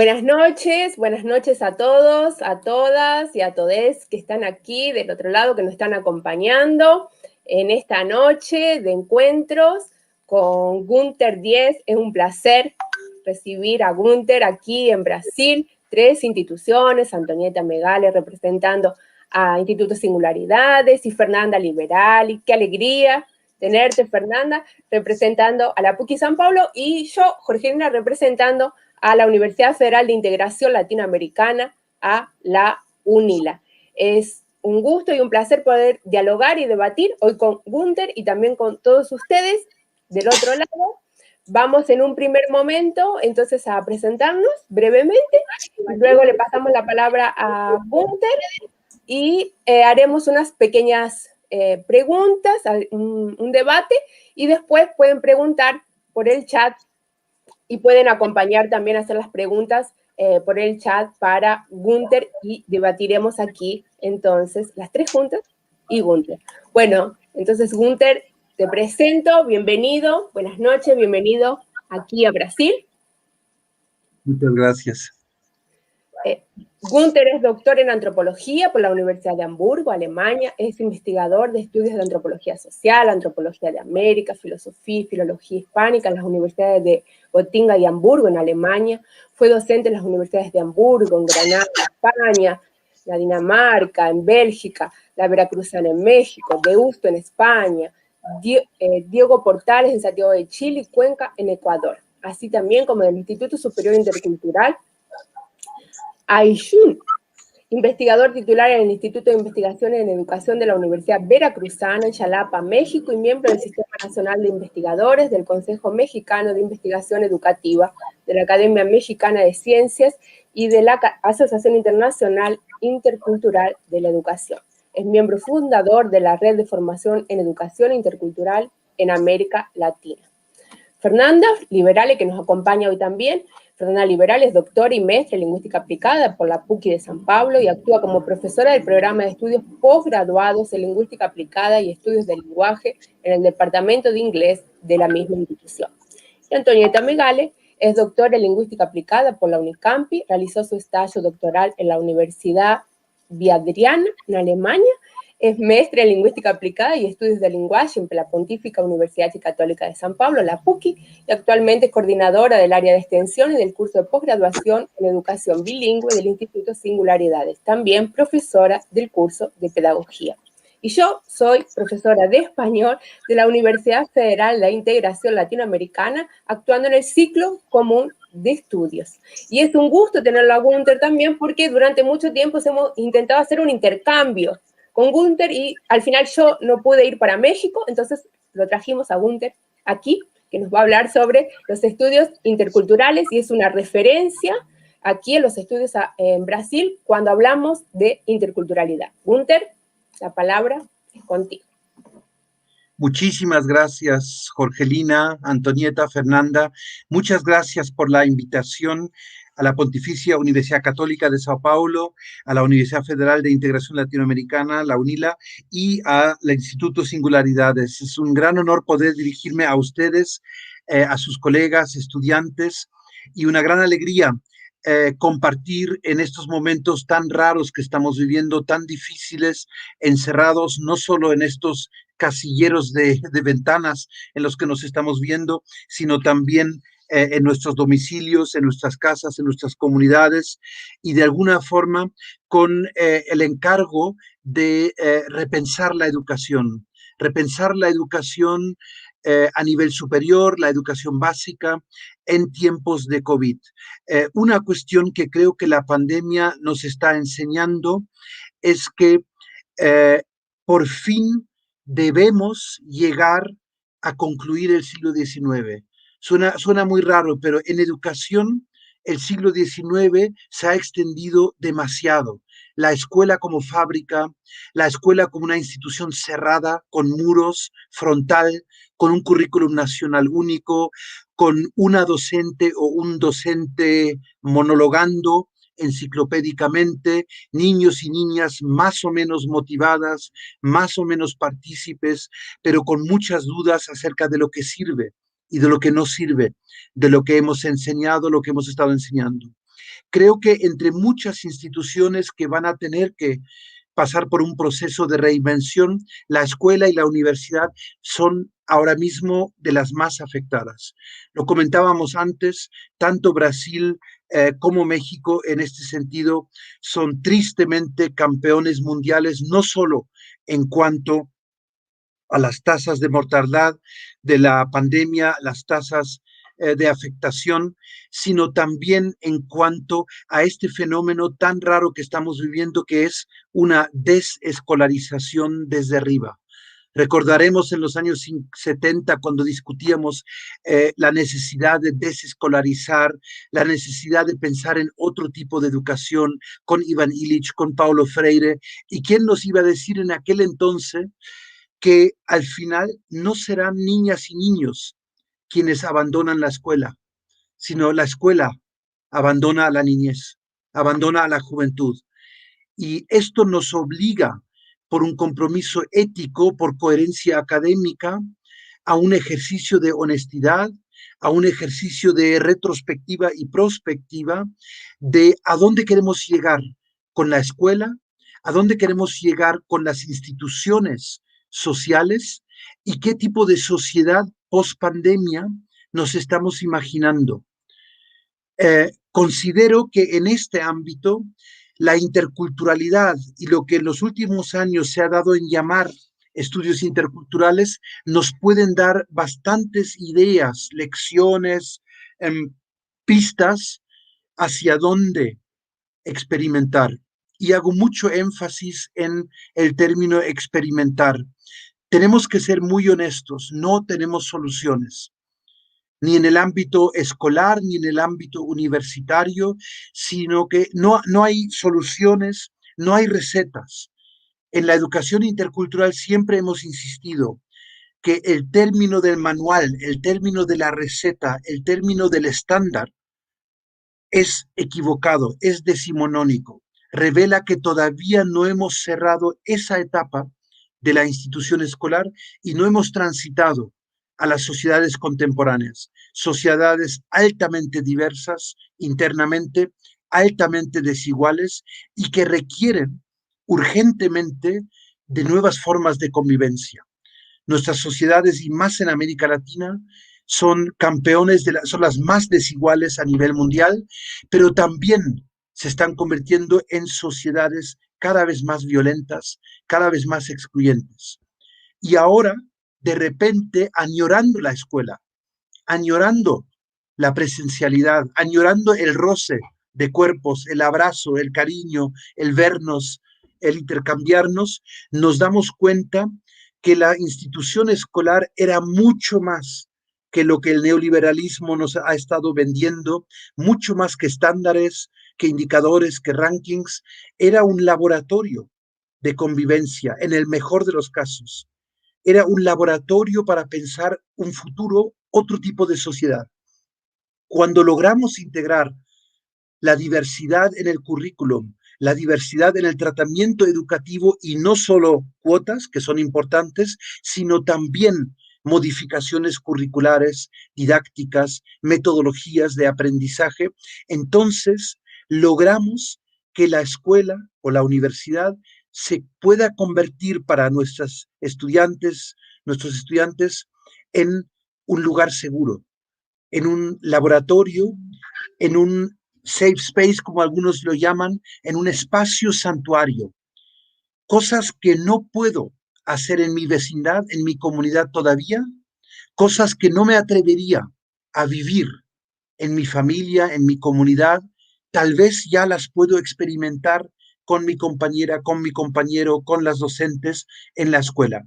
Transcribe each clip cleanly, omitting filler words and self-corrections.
Buenas noches a todos, a todas y a todes que están aquí del otro lado, que nos están acompañando en esta noche de encuentros con Gunther Diez. Es un placer recibir a Gunther aquí en Brasil, 3 instituciones, Antonieta Megale representando a Instituto Singularidades y Fernanda Liberali. Qué alegría tenerte, Fernanda, representando a la PUC San Pablo, y yo, Jorgelina, representando a la Universidad Federal de Integración Latinoamericana, a la UNILA. Es un gusto y un placer poder dialogar y debatir hoy con Gunther y también con todos ustedes del otro lado. Vamos en un primer momento entonces a presentarnos brevemente, y luego le pasamos la palabra a Gunther y haremos unas pequeñas preguntas, un debate, y después pueden preguntar por el chat y pueden acompañar también a hacer las preguntas por el chat para Gunther, y debatiremos aquí entonces las 3 juntas y Gunther. Bueno, entonces Gunther, te presento, bienvenido, buenas noches, bienvenido aquí a Brasil. Muchas gracias. Gunther es doctor en antropología por la Universidad de Hamburgo, Alemania. Es investigador de estudios de antropología social, antropología de América, filosofía y filología hispánica en las universidades de Gotinga y Hamburgo, en Alemania. Fue docente en las universidades de Hamburgo, en Granada, España, la Dinamarca, en Bélgica, la Veracruzana en México, Deusto en España, Diego Portales en Santiago de Chile y Cuenca en Ecuador, así también como del Instituto Superior Intercultural Aishun, investigador titular en el Instituto de Investigaciones en Educación de la Universidad Veracruzana en Xalapa, México, y miembro del Sistema Nacional de Investigadores, del Consejo Mexicano de Investigación Educativa, de la Academia Mexicana de Ciencias y de la Asociación Internacional Intercultural de la Educación. Es miembro fundador de la Red de Formación en Educación Intercultural en América Latina. Fernanda Liberale, que nos acompaña hoy también. Fernanda Liberale es doctora y maestra en lingüística aplicada por la PUC de San Pablo y actúa como profesora del programa de estudios posgraduados en lingüística aplicada y estudios del lenguaje en el departamento de inglés de la misma institución. Y Antonieta Megale es doctora en lingüística aplicada por la Unicampi, realizó su estallo doctoral en la Universidad Viadriana en Alemania. Es maestra en lingüística aplicada y estudios del lenguaje en la Pontífica Universidad Católica de San Pablo, la PUCI, y actualmente es coordinadora del área de extensión y del curso de posgraduación en educación bilingüe del Instituto Singularidades, también profesora del curso de pedagogía. Y yo soy profesora de español de la Universidad Federal de Integración Latinoamericana, actuando en el ciclo común de estudios. Y es un gusto tenerlo a Gunther también, porque durante mucho tiempo hemos intentado hacer un intercambio con Gunther y al final yo no pude ir para México, entonces lo trajimos a Gunther aquí, que nos va a hablar sobre los estudios interculturales, y es una referencia aquí en los estudios en Brasil cuando hablamos de interculturalidad. Gunther, la palabra es contigo. Muchísimas gracias, Jorgelina, Antonieta, Fernanda. Muchas gracias por la invitación a la Pontificia Universidad Católica de Sao Paulo, a la Universidad Federal de Integración Latinoamericana, la UNILA, y al Instituto Singularidades. Es un gran honor poder dirigirme a ustedes, a sus colegas, estudiantes, y una gran alegría compartir en estos momentos tan raros que estamos viviendo, tan difíciles, encerrados no solo en estos casilleros de ventanas en los que nos estamos viendo, sino también en nuestros domicilios, en nuestras casas, en nuestras comunidades, y de alguna forma con el encargo de repensar la educación a nivel superior, la educación básica en tiempos de COVID. Una cuestión que creo que la pandemia nos está enseñando es que por fin debemos llegar a concluir el siglo XIX. Suena muy raro, pero en educación el siglo XIX se ha extendido demasiado. La escuela como fábrica, la escuela como una institución cerrada, con muros, frontal, con un currículum nacional único, con una docente o un docente monologando enciclopédicamente, niños y niñas más o menos motivadas, más o menos partícipes, pero con muchas dudas acerca de lo que sirve y de lo que no sirve, de lo que hemos enseñado, lo que hemos estado enseñando. Creo que entre muchas instituciones que van a tener que pasar por un proceso de reinvención, la escuela y la universidad son ahora mismo de las más afectadas. Lo comentábamos antes, tanto Brasil como México en este sentido son tristemente campeones mundiales, no solo en cuanto a las tasas de mortalidad de la pandemia, las tasas de afectación, sino también en cuanto a este fenómeno tan raro que estamos viviendo, que es una desescolarización desde arriba. Recordaremos en los años 70 cuando discutíamos la necesidad de desescolarizar, la necesidad de pensar en otro tipo de educación con Iván Illich, con Paulo Freire, y quién nos iba a decir en aquel entonces que al final no serán niñas y niños quienes abandonan la escuela, sino la escuela abandona a la niñez, abandona a la juventud. Y esto nos obliga, por un compromiso ético, por coherencia académica, a un ejercicio de honestidad, a un ejercicio de retrospectiva y prospectiva de a dónde queremos llegar con la escuela, a dónde queremos llegar con las instituciones sociales y qué tipo de sociedad post pandemia nos estamos imaginando. Considero que en este ámbito la interculturalidad y lo que en los últimos años se ha dado en llamar estudios interculturales nos pueden dar bastantes ideas, lecciones, pistas hacia dónde experimentar. Y hago mucho énfasis en el término experimentar. Tenemos que ser muy honestos, no tenemos soluciones ni en el ámbito escolar, ni en el ámbito universitario, sino que no hay soluciones, no hay recetas. En la educación intercultural siempre hemos insistido que el término del manual, el término de la receta, el término del estándar es equivocado, es decimonónico. Revela que todavía no hemos cerrado esa etapa de la institución escolar y no hemos transitado a las sociedades contemporáneas, sociedades altamente diversas internamente, altamente desiguales y que requieren urgentemente de nuevas formas de convivencia. Nuestras sociedades, y más en América Latina, son campeones, son las más desiguales a nivel mundial, pero también se están convirtiendo en sociedades cada vez más violentas, cada vez más excluyentes. Y ahora, de repente, añorando la escuela, añorando la presencialidad, añorando el roce de cuerpos, el abrazo, el cariño, el vernos, el intercambiarnos, nos damos cuenta que la institución escolar era mucho más que lo que el neoliberalismo nos ha estado vendiendo, mucho más que estándares, que indicadores, que rankings, era un laboratorio de convivencia, en el mejor de los casos. Era un laboratorio para pensar un futuro, otro tipo de sociedad. Cuando logramos integrar la diversidad en el currículum, la diversidad en el tratamiento educativo y no solo cuotas, que son importantes, sino también modificaciones curriculares, didácticas, metodologías de aprendizaje, entonces logramos que la escuela o la universidad se pueda convertir para nuestros estudiantes en un lugar seguro, en un laboratorio, en un safe space, como algunos lo llaman, en un espacio santuario. Cosas que no puedo hacer en mi vecindad, en mi comunidad todavía, cosas que no me atrevería a vivir en mi familia, en mi comunidad, tal vez ya las puedo experimentar con mi compañera, con mi compañero, con las docentes en la escuela.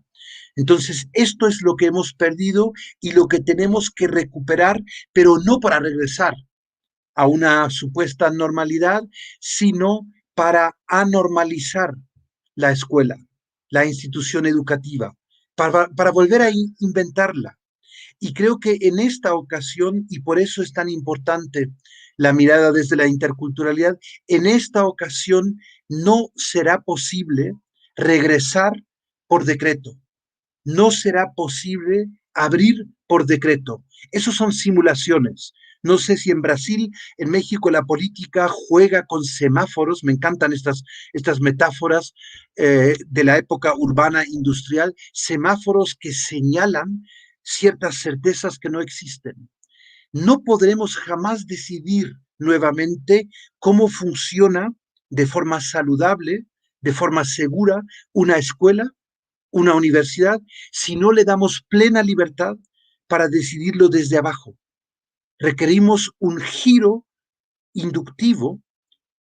Entonces, esto es lo que hemos perdido y lo que tenemos que recuperar, pero no para regresar a una supuesta normalidad, sino para anormalizar la escuela, la institución educativa, para volver a inventarla. Y creo que en esta ocasión, y por eso es tan importante la mirada desde la interculturalidad, en esta ocasión no será posible regresar por decreto, no será posible abrir por decreto. Esos son simulaciones, No sé si en Brasil, en México la política juega con semáforos, me encantan estas metáforas de la época urbana industrial, semáforos que señalan ciertas certezas que no existen. No podremos jamás decidir nuevamente cómo funciona de forma saludable, de forma segura, una escuela, una universidad, si no le damos plena libertad para decidirlo desde abajo. Requerimos un giro inductivo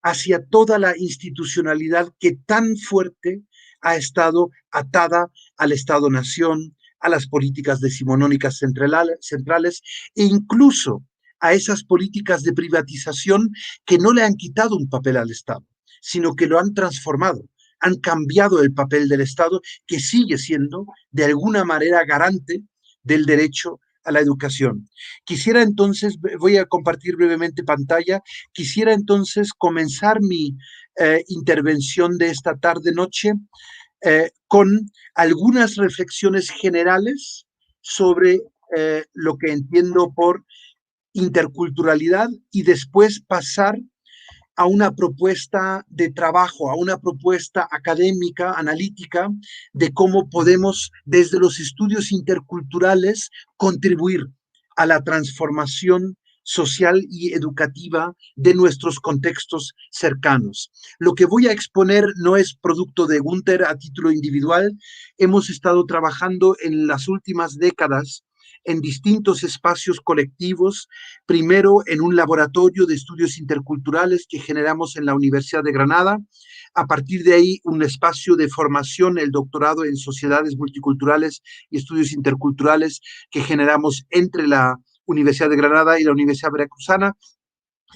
hacia toda la institucionalidad que tan fuerte ha estado atada al Estado-Nación, a las políticas decimonónicas centrales e incluso a esas políticas de privatización que no le han quitado un papel al Estado, sino que lo han transformado, han cambiado el papel del Estado, que sigue siendo de alguna manera garante del derecho a la educación. Quisiera entonces, voy a compartir brevemente pantalla, quisiera entonces comenzar mi intervención de esta tarde-noche con algunas reflexiones generales sobre lo que entiendo por interculturalidad y después pasar a una propuesta de trabajo, a una propuesta académica, analítica, de cómo podemos desde los estudios interculturales contribuir a la transformación social y educativa de nuestros contextos cercanos. Lo que voy a exponer no es producto de Gunther a título individual. Hemos estado trabajando en las últimas décadas en distintos espacios colectivos, primero en un laboratorio de estudios interculturales que generamos en la Universidad de Granada, a partir de ahí un espacio de formación, el doctorado en sociedades multiculturales y estudios interculturales que generamos entre la Universidad de Granada y la Universidad Veracruzana,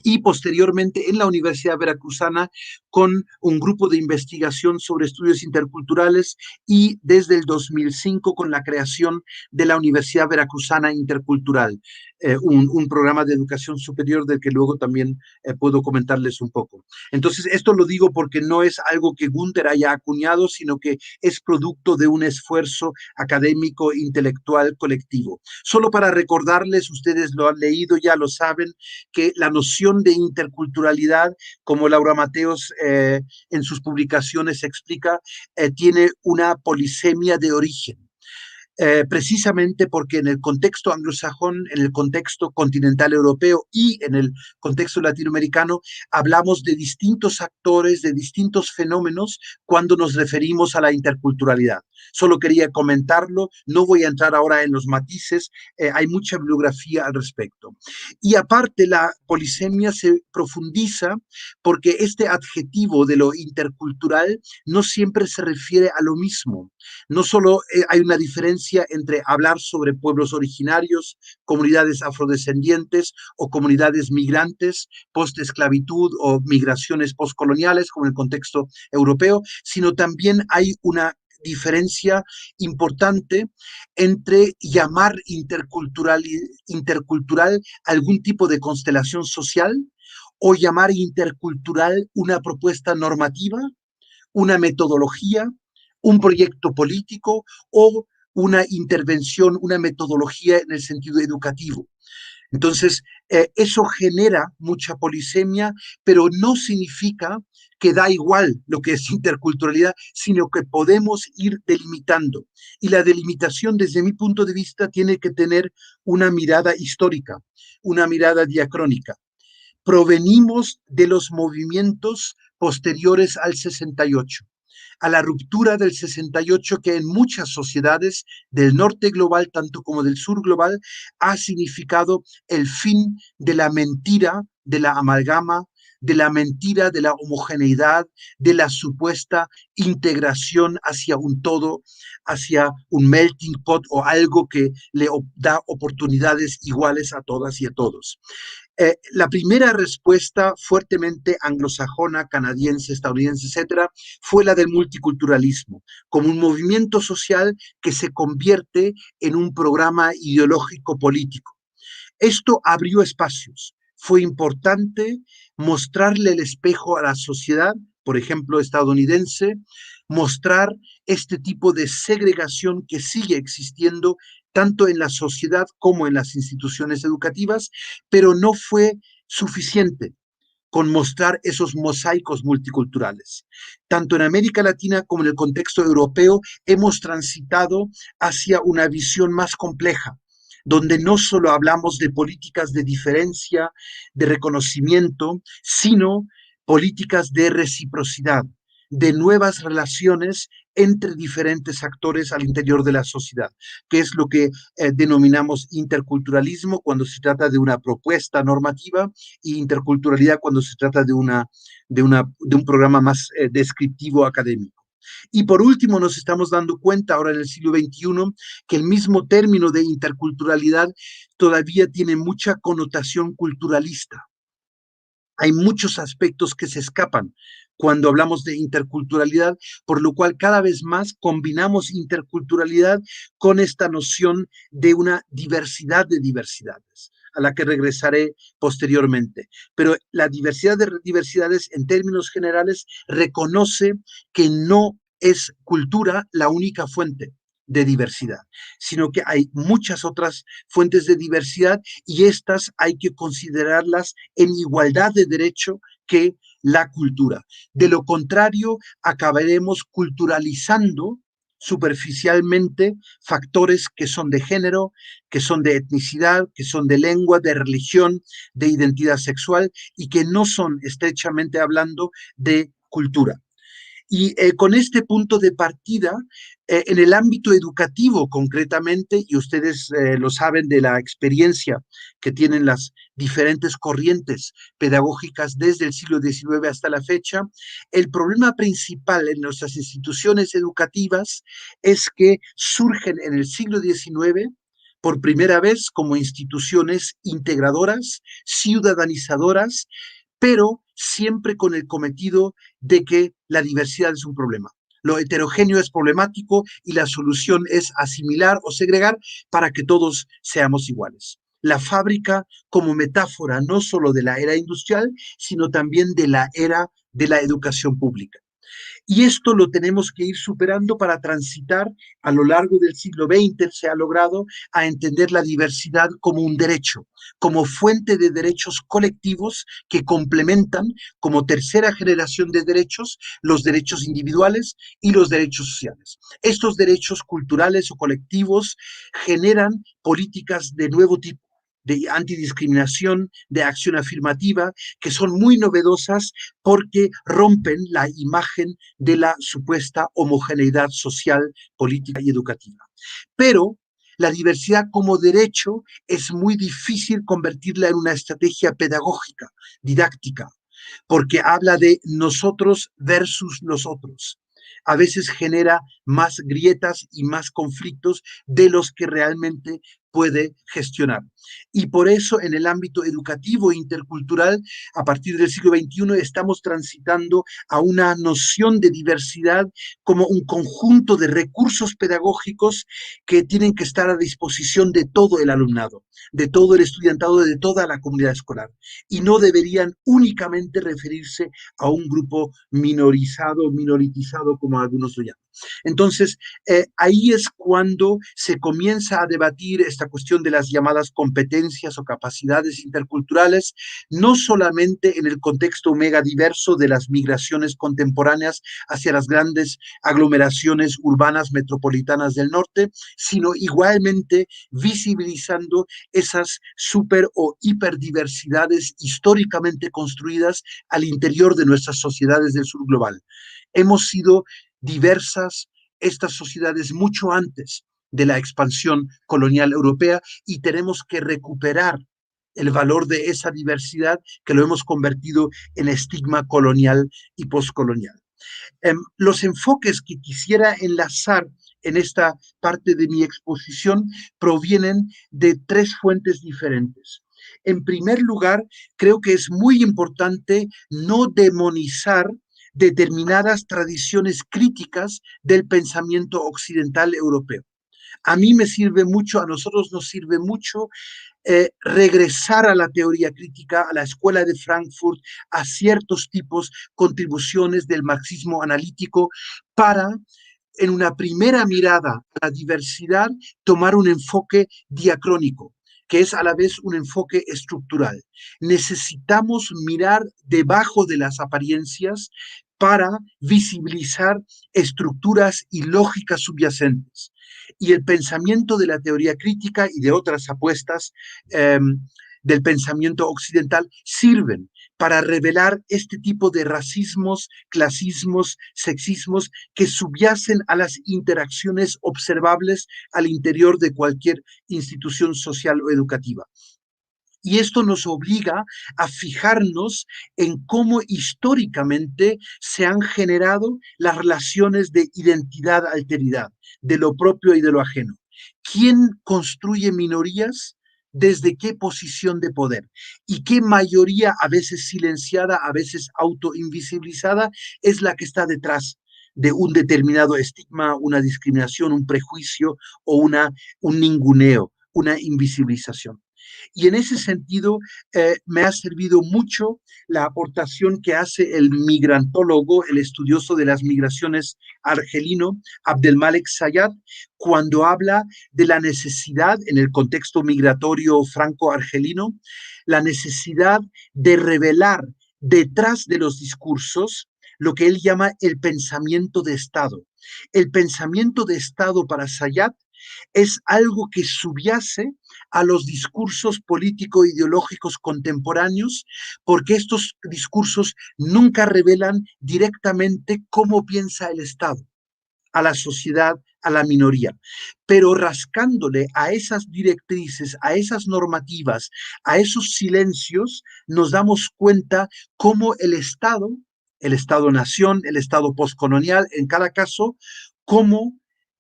y posteriormente en la Universidad Veracruzana con un grupo de investigación sobre estudios interculturales y desde el 2005 con la creación de la Universidad Veracruzana Intercultural, un programa de educación superior del que luego también puedo comentarles un poco. Entonces, esto lo digo porque no es algo que Gunther haya acuñado, sino que es producto de un esfuerzo académico, intelectual, colectivo. Solo para recordarles, ustedes lo han leído, ya lo saben, que la noción de interculturalidad, como Laura Mateos en sus publicaciones explica, tiene una polisemia de origen. Precisamente porque en el contexto anglosajón, en el contexto continental europeo y en el contexto latinoamericano, hablamos de distintos actores, de distintos fenómenos cuando nos referimos a la interculturalidad. Solo quería comentarlo, no voy a entrar ahora en los matices, hay mucha bibliografía al respecto. Y aparte, la polisemia se profundiza porque este adjetivo de lo intercultural no siempre se refiere a lo mismo. No solo hay una diferencia entre hablar sobre pueblos originarios, comunidades afrodescendientes o comunidades migrantes, post-esclavitud o migraciones postcoloniales, como en el contexto europeo, sino también hay una diferencia importante entre llamar intercultural algún tipo de constelación social o llamar intercultural una propuesta normativa, una metodología, un proyecto político o una intervención, una metodología en el sentido educativo. Entonces, eso genera mucha polisemia, pero no significa que da igual lo que es interculturalidad, sino que podemos ir delimitando. Y la delimitación, desde mi punto de vista, tiene que tener una mirada histórica, una mirada diacrónica. Provenimos de los movimientos posteriores al 68, a la ruptura del 68 que en muchas sociedades del norte global, tanto como del sur global, ha significado el fin de la mentira, de la amalgama, de la mentira, de la homogeneidad, de la supuesta integración hacia un todo, hacia un melting pot o algo que le da oportunidades iguales a todas y a todos. La primera respuesta fuertemente anglosajona, canadiense, estadounidense, etcétera, fue la del multiculturalismo, como un movimiento social que se convierte en un programa ideológico político. Esto abrió espacios. Fue importante mostrarle el espejo a la sociedad, por ejemplo, estadounidense, mostrar este tipo de segregación que sigue existiendo tanto en la sociedad como en las instituciones educativas, pero no fue suficiente con mostrar esos mosaicos multiculturales. Tanto en América Latina como en el contexto europeo hemos transitado hacia una visión más compleja, donde no solo hablamos de políticas de diferencia, de reconocimiento, sino políticas de reciprocidad, de nuevas relaciones entre diferentes actores al interior de la sociedad, que es lo que denominamos interculturalismo cuando se trata de una propuesta normativa y interculturalidad cuando se trata de un programa más descriptivo académico. Y por último, nos estamos dando cuenta ahora en el siglo XXI que el mismo término de interculturalidad todavía tiene mucha connotación culturalista. Hay muchos aspectos que se escapan cuando hablamos de interculturalidad, por lo cual cada vez más combinamos interculturalidad con esta noción de una diversidad de diversidades, a la que regresaré posteriormente. Pero la diversidad de diversidades, en términos generales, reconoce que no es cultura la única fuente de diversidad, sino que hay muchas otras fuentes de diversidad y estas hay que considerarlas en igualdad de derecho que la cultura. De lo contrario, acabaremos culturalizando superficialmente factores que son de género, que son de etnicidad, que son de lengua, de religión, de identidad sexual y que no son, estrechamente hablando, de cultura. Y con este punto de partida, en el ámbito educativo concretamente, y ustedes lo saben de la experiencia que tienen las diferentes corrientes pedagógicas desde el siglo XIX hasta la fecha, el problema principal en nuestras instituciones educativas es que surgen en el siglo XIX por primera vez como instituciones integradoras, ciudadanizadoras, pero siempre con el cometido de que la diversidad es un problema. Lo heterogéneo es problemático y la solución es asimilar o segregar para que todos seamos iguales. La fábrica como metáfora no solo de la era industrial, sino también de la era de la educación pública. Y esto lo tenemos que ir superando para transitar a lo largo del siglo XX, se ha logrado a entender la diversidad como un derecho, como fuente de derechos colectivos que complementan como tercera generación de derechos los derechos individuales y los derechos sociales. Estos derechos culturales o colectivos generan políticas de nuevo tipo de antidiscriminación, de acción afirmativa, que son muy novedosas porque rompen la imagen de la supuesta homogeneidad social, política y educativa. Pero la diversidad como derecho es muy difícil convertirla en una estrategia pedagógica, didáctica, porque habla de nosotros versus los otros. A veces genera más grietas y más conflictos de los que realmente puede gestionar. Y por eso en el ámbito educativo e intercultural, a partir del siglo XXI, estamos transitando a una noción de diversidad como un conjunto de recursos pedagógicos que tienen que estar a disposición de todo el alumnado, de todo el estudiantado, de toda la comunidad escolar. Y no deberían únicamente referirse a un grupo minorizado, minoritizado, como algunos lo llaman. Entonces, ahí es cuando se comienza a debatir esta cuestión de las llamadas competencias o capacidades interculturales, no solamente en el contexto mega diverso de las migraciones contemporáneas hacia las grandes aglomeraciones urbanas metropolitanas del norte, sino igualmente visibilizando esas super o hiperdiversidades históricamente construidas al interior de nuestras sociedades del sur global. Hemos sido diversas estas sociedades mucho antes de la expansión colonial europea y tenemos que recuperar el valor de esa diversidad que lo hemos convertido en estigma colonial y postcolonial. Los enfoques que quisiera enlazar en esta parte de mi exposición provienen de tres fuentes diferentes. En primer lugar, creo que es muy importante no demonizar determinadas tradiciones críticas del pensamiento occidental europeo. A mí me sirve mucho, a nosotros nos sirve mucho regresar a la teoría crítica, a la escuela de Frankfurt, a ciertos tipos, contribuciones del marxismo analítico para en una primera mirada a la diversidad, tomar un enfoque diacrónico, que es a la vez un enfoque estructural. Necesitamos mirar debajo de las apariencias para visibilizar estructuras y lógicas subyacentes. Y el pensamiento de la teoría crítica y de otras apuestas del pensamiento occidental sirven para revelar este tipo de racismos, clasismos, sexismos que subyacen a las interacciones observables al interior de cualquier institución social o educativa. Y esto nos obliga a fijarnos en cómo históricamente se han generado las relaciones de identidad-alteridad, de lo propio y de lo ajeno. ¿Quién construye minorías? ¿Desde qué posición de poder? ¿Y qué mayoría, a veces silenciada, a veces autoinvisibilizada, es la que está detrás de un determinado estigma, una discriminación, un prejuicio o un ninguneo, una invisibilización? Y en ese sentido, me ha servido mucho la aportación que hace el migrantólogo, el estudioso de las migraciones argelino, Abdelmalek Sayad, cuando habla de la necesidad, en el contexto migratorio franco-argelino, la necesidad de revelar detrás de los discursos lo que él llama el pensamiento de Estado. El pensamiento de Estado para Sayad es algo que subyace a los discursos político-ideológicos contemporáneos, porque estos discursos nunca revelan directamente cómo piensa el Estado, a la sociedad, a la minoría, pero rascándole a esas directrices, a esas normativas, a esos silencios, nos damos cuenta cómo el Estado-nación, el Estado postcolonial, en cada caso, cómo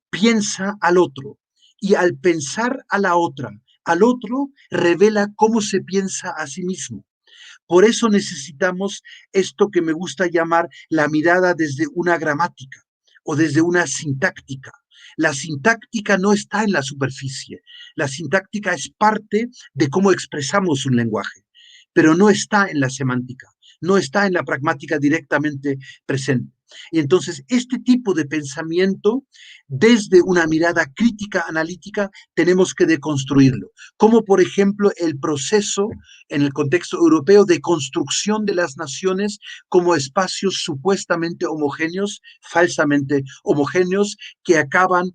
piensa al otro. Y al pensar a la otra, al otro, revela cómo se piensa a sí mismo. Por eso necesitamos esto que me gusta llamar la mirada desde una gramática o desde una sintáctica. La sintáctica no está en la superficie. La sintáctica es parte de cómo expresamos un lenguaje, pero no está en la semántica, no está en la pragmática directamente presente. Y entonces este tipo de pensamiento, desde una mirada crítica, analítica, tenemos que deconstruirlo. Como por ejemplo el proceso en el contexto europeo de construcción de las naciones como espacios supuestamente homogéneos, falsamente homogéneos, que acaban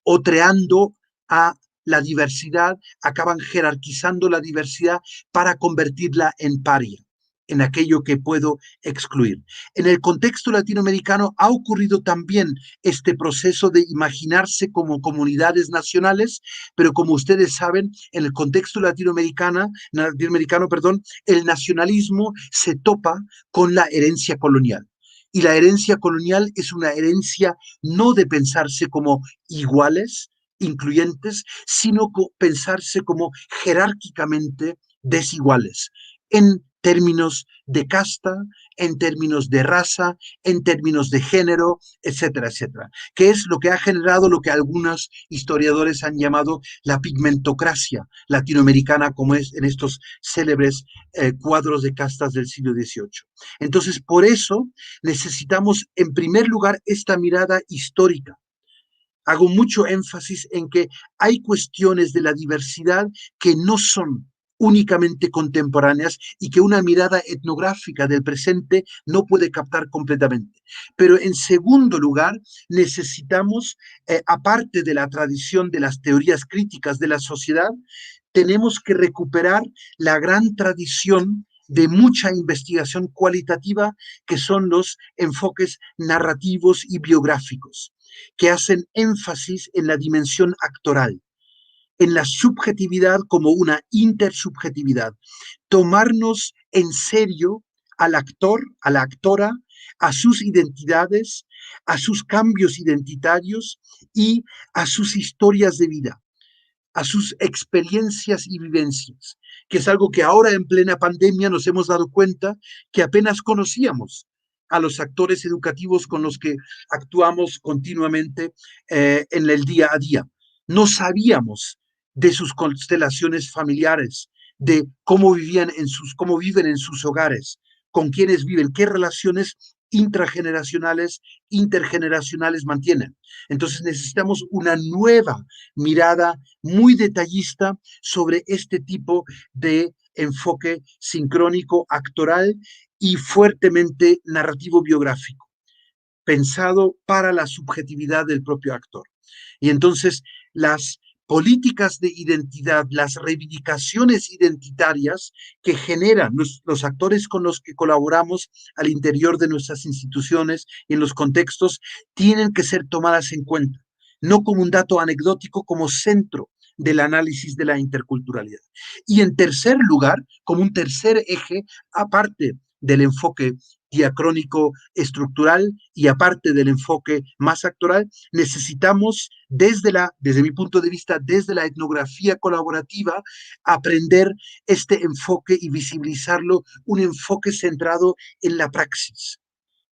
otreando a la diversidad, acaban jerarquizando la diversidad para convertirla en paria, en aquello que puedo excluir. En el contexto latinoamericano ha ocurrido también este proceso de imaginarse como comunidades nacionales, pero como ustedes saben, en el contexto latinoamericano, perdón, el nacionalismo se topa con la herencia colonial. Y la herencia colonial es una herencia no de pensarse como iguales, incluyentes, sino pensarse como jerárquicamente desiguales en términos de casta, en términos de raza, en términos de género, etcétera, etcétera, que es lo que ha generado lo que algunos historiadores han llamado la pigmentocracia latinoamericana, como es en estos célebres cuadros de castas del siglo XVIII. Entonces, por eso necesitamos, en primer lugar, esta mirada histórica. Hago mucho énfasis en que hay cuestiones de la diversidad que no son únicamente contemporáneas y que una mirada etnográfica del presente no puede captar completamente. Pero en segundo lugar, necesitamos, aparte de la tradición de las teorías críticas de la sociedad, tenemos que recuperar la gran tradición de mucha investigación cualitativa que son los enfoques narrativos y biográficos, que hacen énfasis en la dimensión actoral, en la subjetividad como una intersubjetividad, tomarnos en serio al actor, a la actora, a sus identidades, a sus cambios identitarios y a sus historias de vida, a sus experiencias y vivencias, que es algo que ahora en plena pandemia nos hemos dado cuenta que apenas conocíamos a los actores educativos con los que actuamos continuamente en el día a día. No sabíamos de sus constelaciones familiares, de cómo viven en sus hogares, con quiénes viven, qué relaciones intrageneracionales, intergeneracionales mantienen. Entonces necesitamos una nueva mirada muy detallista sobre este tipo de enfoque sincrónico, actoral y fuertemente narrativo biográfico, pensado para la subjetividad del propio actor. Y entonces las políticas de identidad, las reivindicaciones identitarias que generan los actores con los que colaboramos al interior de nuestras instituciones y en los contextos, tienen que ser tomadas en cuenta, no como un dato anecdótico, como centro del análisis de la interculturalidad. Y en tercer lugar, como un tercer eje, aparte del enfoque diacrónico estructural y aparte del enfoque más actoral, necesitamos desde mi punto de vista, desde la etnografía colaborativa, aprender este enfoque y visibilizarlo, un enfoque centrado en la praxis,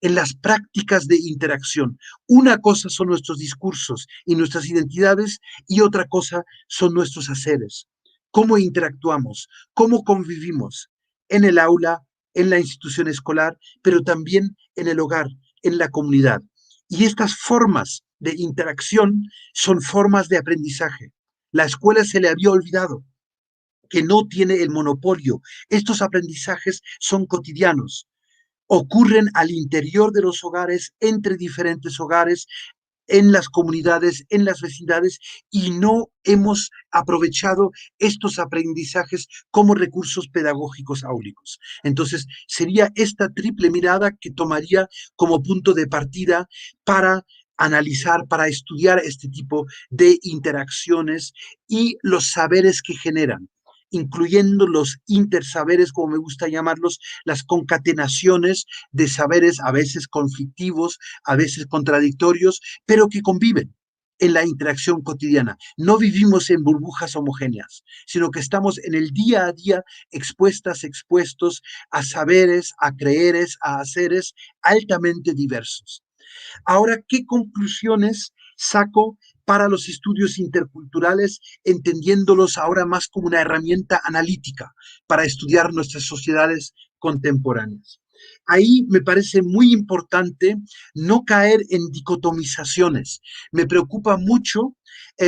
en las prácticas de interacción. Una cosa son nuestros discursos y nuestras identidades y otra cosa son nuestros haceres. Cómo interactuamos, cómo convivimos en el aula, en la institución escolar, pero también en el hogar, en la comunidad. Y estas formas de interacción son formas de aprendizaje. La escuela se le había olvidado que no tiene el monopolio. Estos aprendizajes son cotidianos, ocurren al interior de los hogares, entre diferentes hogares, en las comunidades, en las vecindades, y no hemos aprovechado estos aprendizajes como recursos pedagógicos áulicos. Entonces, sería esta triple mirada que tomaría como punto de partida para analizar, para estudiar este tipo de interacciones y los saberes que generan, incluyendo los intersaberes, como me gusta llamarlos, las concatenaciones de saberes a veces conflictivos, a veces contradictorios, pero que conviven en la interacción cotidiana. No vivimos en burbujas homogéneas, sino que estamos en el día a día expuestos a saberes, a creeres, a haceres altamente diversos. Ahora, ¿qué conclusiones saco para los estudios interculturales, entendiéndolos ahora más como una herramienta analítica para estudiar nuestras sociedades contemporáneas? Ahí me parece muy importante no caer en dicotomizaciones. Me preocupa mucho,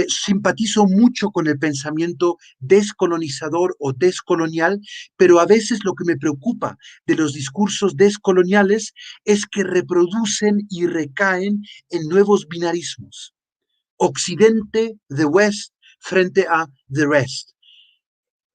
simpatizo mucho con el pensamiento descolonizador o descolonial, pero a veces lo que me preocupa de los discursos descoloniales es que reproducen y recaen en nuevos binarismos. Occidente, the West, frente a the rest.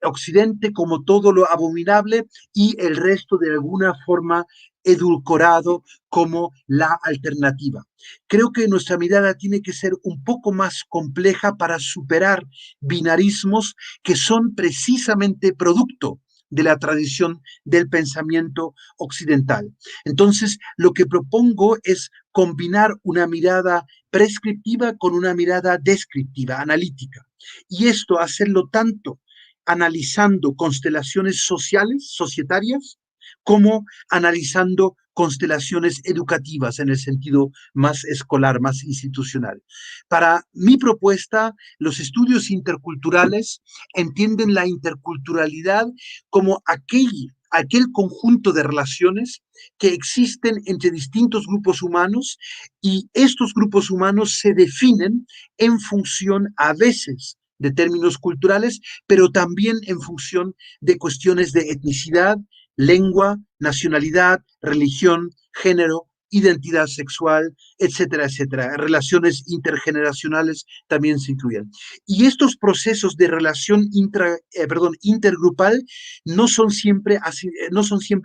Occidente como todo lo abominable y el resto de alguna forma edulcorado como la alternativa. Creo que nuestra mirada tiene que ser un poco más compleja para superar binarismos que son precisamente producto de la tradición del pensamiento occidental. Entonces, lo que propongo es combinar una mirada prescriptiva con una mirada descriptiva, analítica. Y esto hacerlo tanto analizando constelaciones sociales, societarias, como analizando constelaciones educativas en el sentido más escolar, más institucional. Para mi propuesta, los estudios interculturales entienden la interculturalidad como aquel conjunto de relaciones que existen entre distintos grupos humanos y estos grupos humanos se definen en función a veces de términos culturales, pero también en función de cuestiones de etnicidad, lengua, nacionalidad, religión, género, identidad sexual, etcétera, etcétera. Relaciones intergeneracionales también se incluyen. Y estos procesos de relación intergrupal no son siempre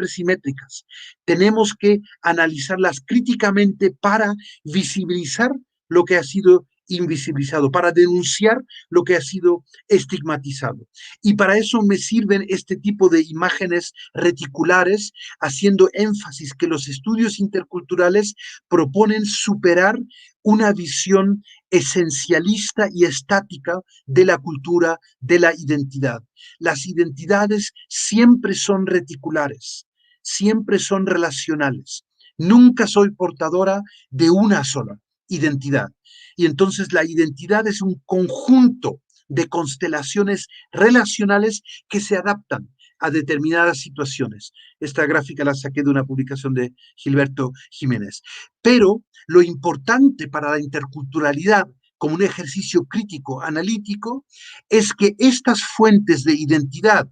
simétricas. Tenemos que analizarlas críticamente para visibilizar lo que ha sido invisibilizado, para denunciar lo que ha sido estigmatizado. Y para eso me sirven este tipo de imágenes reticulares, haciendo énfasis que los estudios interculturales proponen superar una visión esencialista y estática de la cultura, de la identidad. Las identidades siempre son reticulares, siempre son relacionales. Nunca soy portadora de una sola identidad. Y entonces la identidad es un conjunto de constelaciones relacionales que se adaptan a determinadas situaciones. Esta gráfica la saqué de una publicación de Gilberto Jiménez. Pero lo importante para la interculturalidad como un ejercicio crítico, analítico, es que estas fuentes de identidad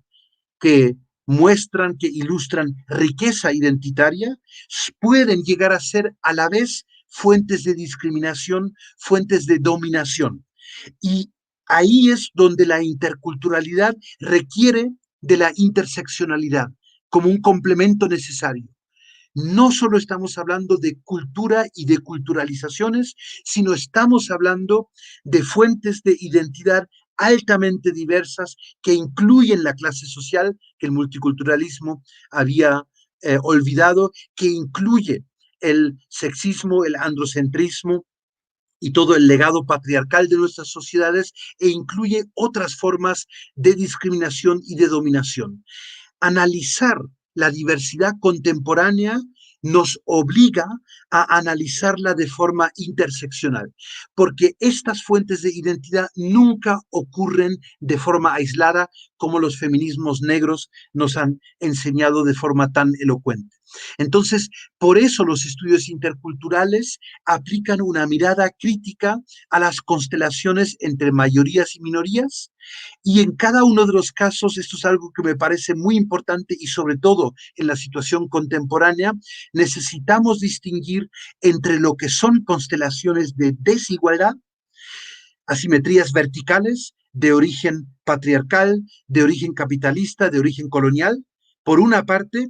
que muestran, que ilustran riqueza identitaria, pueden llegar a ser a la vez fuentes de discriminación, fuentes de dominación. Y ahí es donde la interculturalidad requiere de la interseccionalidad como un complemento necesario. No solo estamos hablando de cultura y de culturalizaciones, sino estamos hablando de fuentes de identidad altamente diversas que incluyen la clase social que el multiculturalismo había olvidado, que incluye el sexismo, el androcentrismo y todo el legado patriarcal de nuestras sociedades, e incluye otras formas de discriminación y de dominación. Analizar la diversidad contemporánea nos obliga a analizarla de forma interseccional, porque estas fuentes de identidad nunca ocurren de forma aislada como los feminismos negros nos han enseñado de forma tan elocuente. Entonces, por eso los estudios interculturales aplican una mirada crítica a las constelaciones entre mayorías y minorías, y en cada uno de los casos, esto es algo que me parece muy importante y sobre todo en la situación contemporánea, necesitamos distinguir entre lo que son constelaciones de desigualdad, asimetrías verticales de origen patriarcal, de origen capitalista, de origen colonial, por una parte,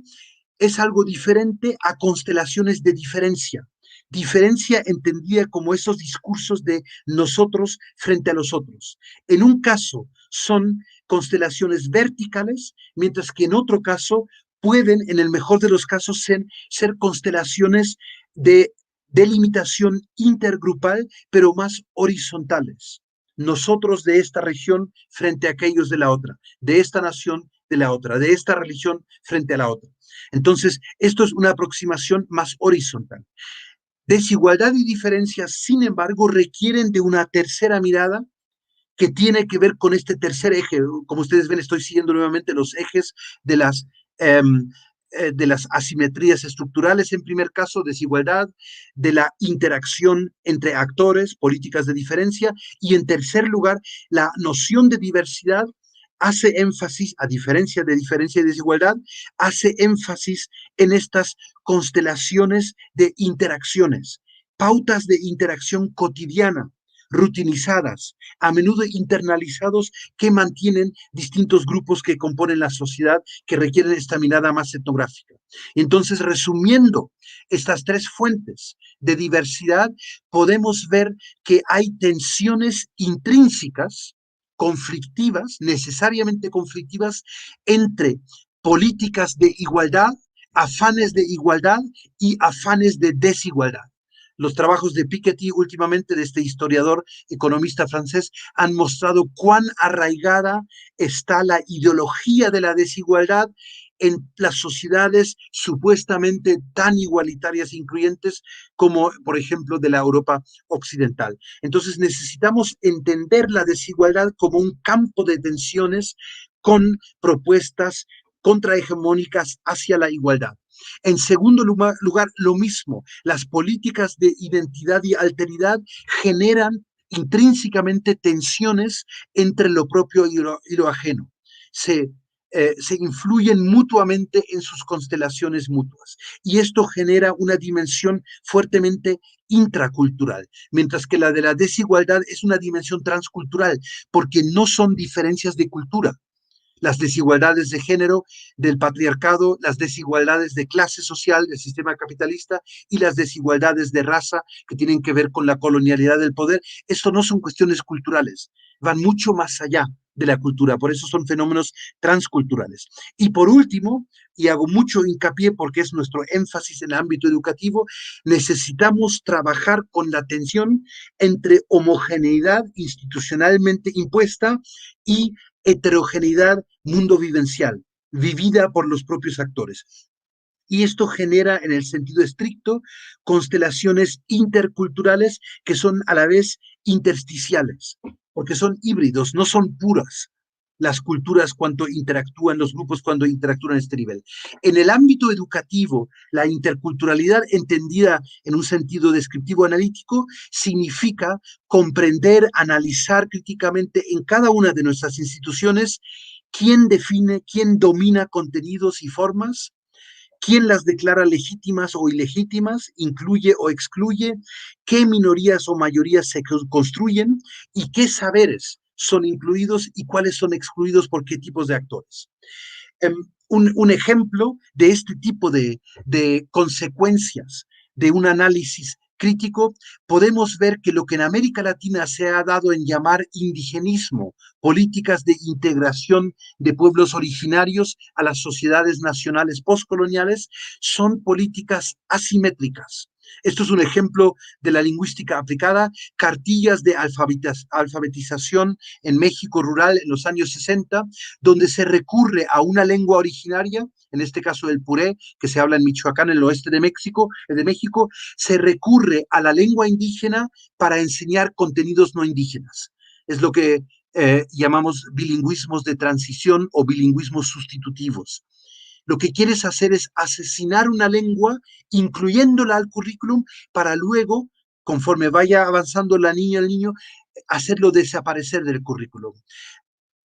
es algo diferente a constelaciones de diferencia. Diferencia entendida como esos discursos de nosotros frente a los otros. En un caso son constelaciones verticales, mientras que en otro caso pueden, en el mejor de los casos, ser constelaciones de delimitación intergrupal, pero más horizontales. Nosotros de esta región frente a aquellos de la otra, de esta nación de la otra, de esta religión frente a la otra. Entonces, esto es una aproximación más horizontal. Desigualdad y diferencia, sin embargo, requieren de una tercera mirada que tiene que ver con este tercer eje. Como ustedes ven, estoy siguiendo nuevamente los ejes eh, de las asimetrías estructurales, en primer caso, desigualdad, de la interacción entre actores, políticas de diferencia, y en tercer lugar, la noción de diversidad hace énfasis, a diferencia y desigualdad, hace énfasis en estas constelaciones de interacciones, pautas de interacción cotidiana, rutinizadas, a menudo internalizados, que mantienen distintos grupos que componen la sociedad, que requieren esta mirada más etnográfica. Entonces, resumiendo estas tres fuentes de diversidad, podemos ver que hay tensiones intrínsecas, conflictivas, necesariamente conflictivas, entre políticas de igualdad, afanes de igualdad y afanes de desigualdad. Los trabajos de Piketty últimamente, de este historiador economista francés, han mostrado cuán arraigada está la ideología de la desigualdad en las sociedades supuestamente tan igualitarias e incluyentes como, por ejemplo, de la Europa occidental. Entonces necesitamos entender la desigualdad como un campo de tensiones con propuestas contrahegemónicas hacia la igualdad. En segundo lugar, lo mismo, las políticas de identidad y alteridad generan intrínsecamente tensiones entre lo propio y lo ajeno. Se influyen mutuamente en sus constelaciones mutuas. Y esto genera una dimensión fuertemente intracultural, mientras que la de la desigualdad es una dimensión transcultural, porque no son diferencias de cultura. Las desigualdades de género del patriarcado, las desigualdades de clase social del sistema capitalista y las desigualdades de raza que tienen que ver con la colonialidad del poder. Esto no son cuestiones culturales, van mucho más allá de la cultura, por eso son fenómenos transculturales. Y por último, y hago mucho hincapié porque es nuestro énfasis en el ámbito educativo, necesitamos trabajar con la tensión entre homogeneidad institucionalmente impuesta y heterogeneidad mundo vivencial, vivida por los propios actores. Y esto genera, en el sentido estricto, constelaciones interculturales que son a la vez intersticiales, porque son híbridos, no son puras. las culturas cuando interactúan, los grupos cuando interactúan a este nivel. En el ámbito educativo, la interculturalidad entendida en un sentido descriptivo analítico significa comprender, analizar críticamente en cada una de nuestras instituciones quién define, quién domina contenidos y formas, quién las declara legítimas o ilegítimas, incluye o excluye, qué minorías o mayorías se construyen y qué saberes son incluidos y cuáles son excluidos por qué tipos de actores. Un ejemplo de este tipo de consecuencias de un análisis crítico, podemos ver que lo que en América Latina se ha dado en llamar indigenismo, políticas de integración de pueblos originarios a las sociedades nacionales postcoloniales, son políticas asimétricas. Esto es un ejemplo de la lingüística aplicada, cartillas de alfabetización en México rural en los años 60, donde se recurre a una lengua originaria, en este caso del puré, que se habla en Michoacán, en el oeste de México, se recurre a la lengua indígena para enseñar contenidos no indígenas. Es lo que llamamos bilingüismos de transición o bilingüismos sustitutivos. Lo que quieres hacer es asesinar una lengua, incluyéndola al currículum, para luego, conforme vaya avanzando la niña, el niño, hacerlo desaparecer del currículum.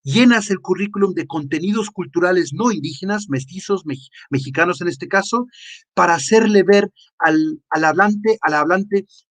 Llenas el currículum de contenidos culturales no indígenas, mestizos, mexicanos en este caso, para hacerle ver al hablante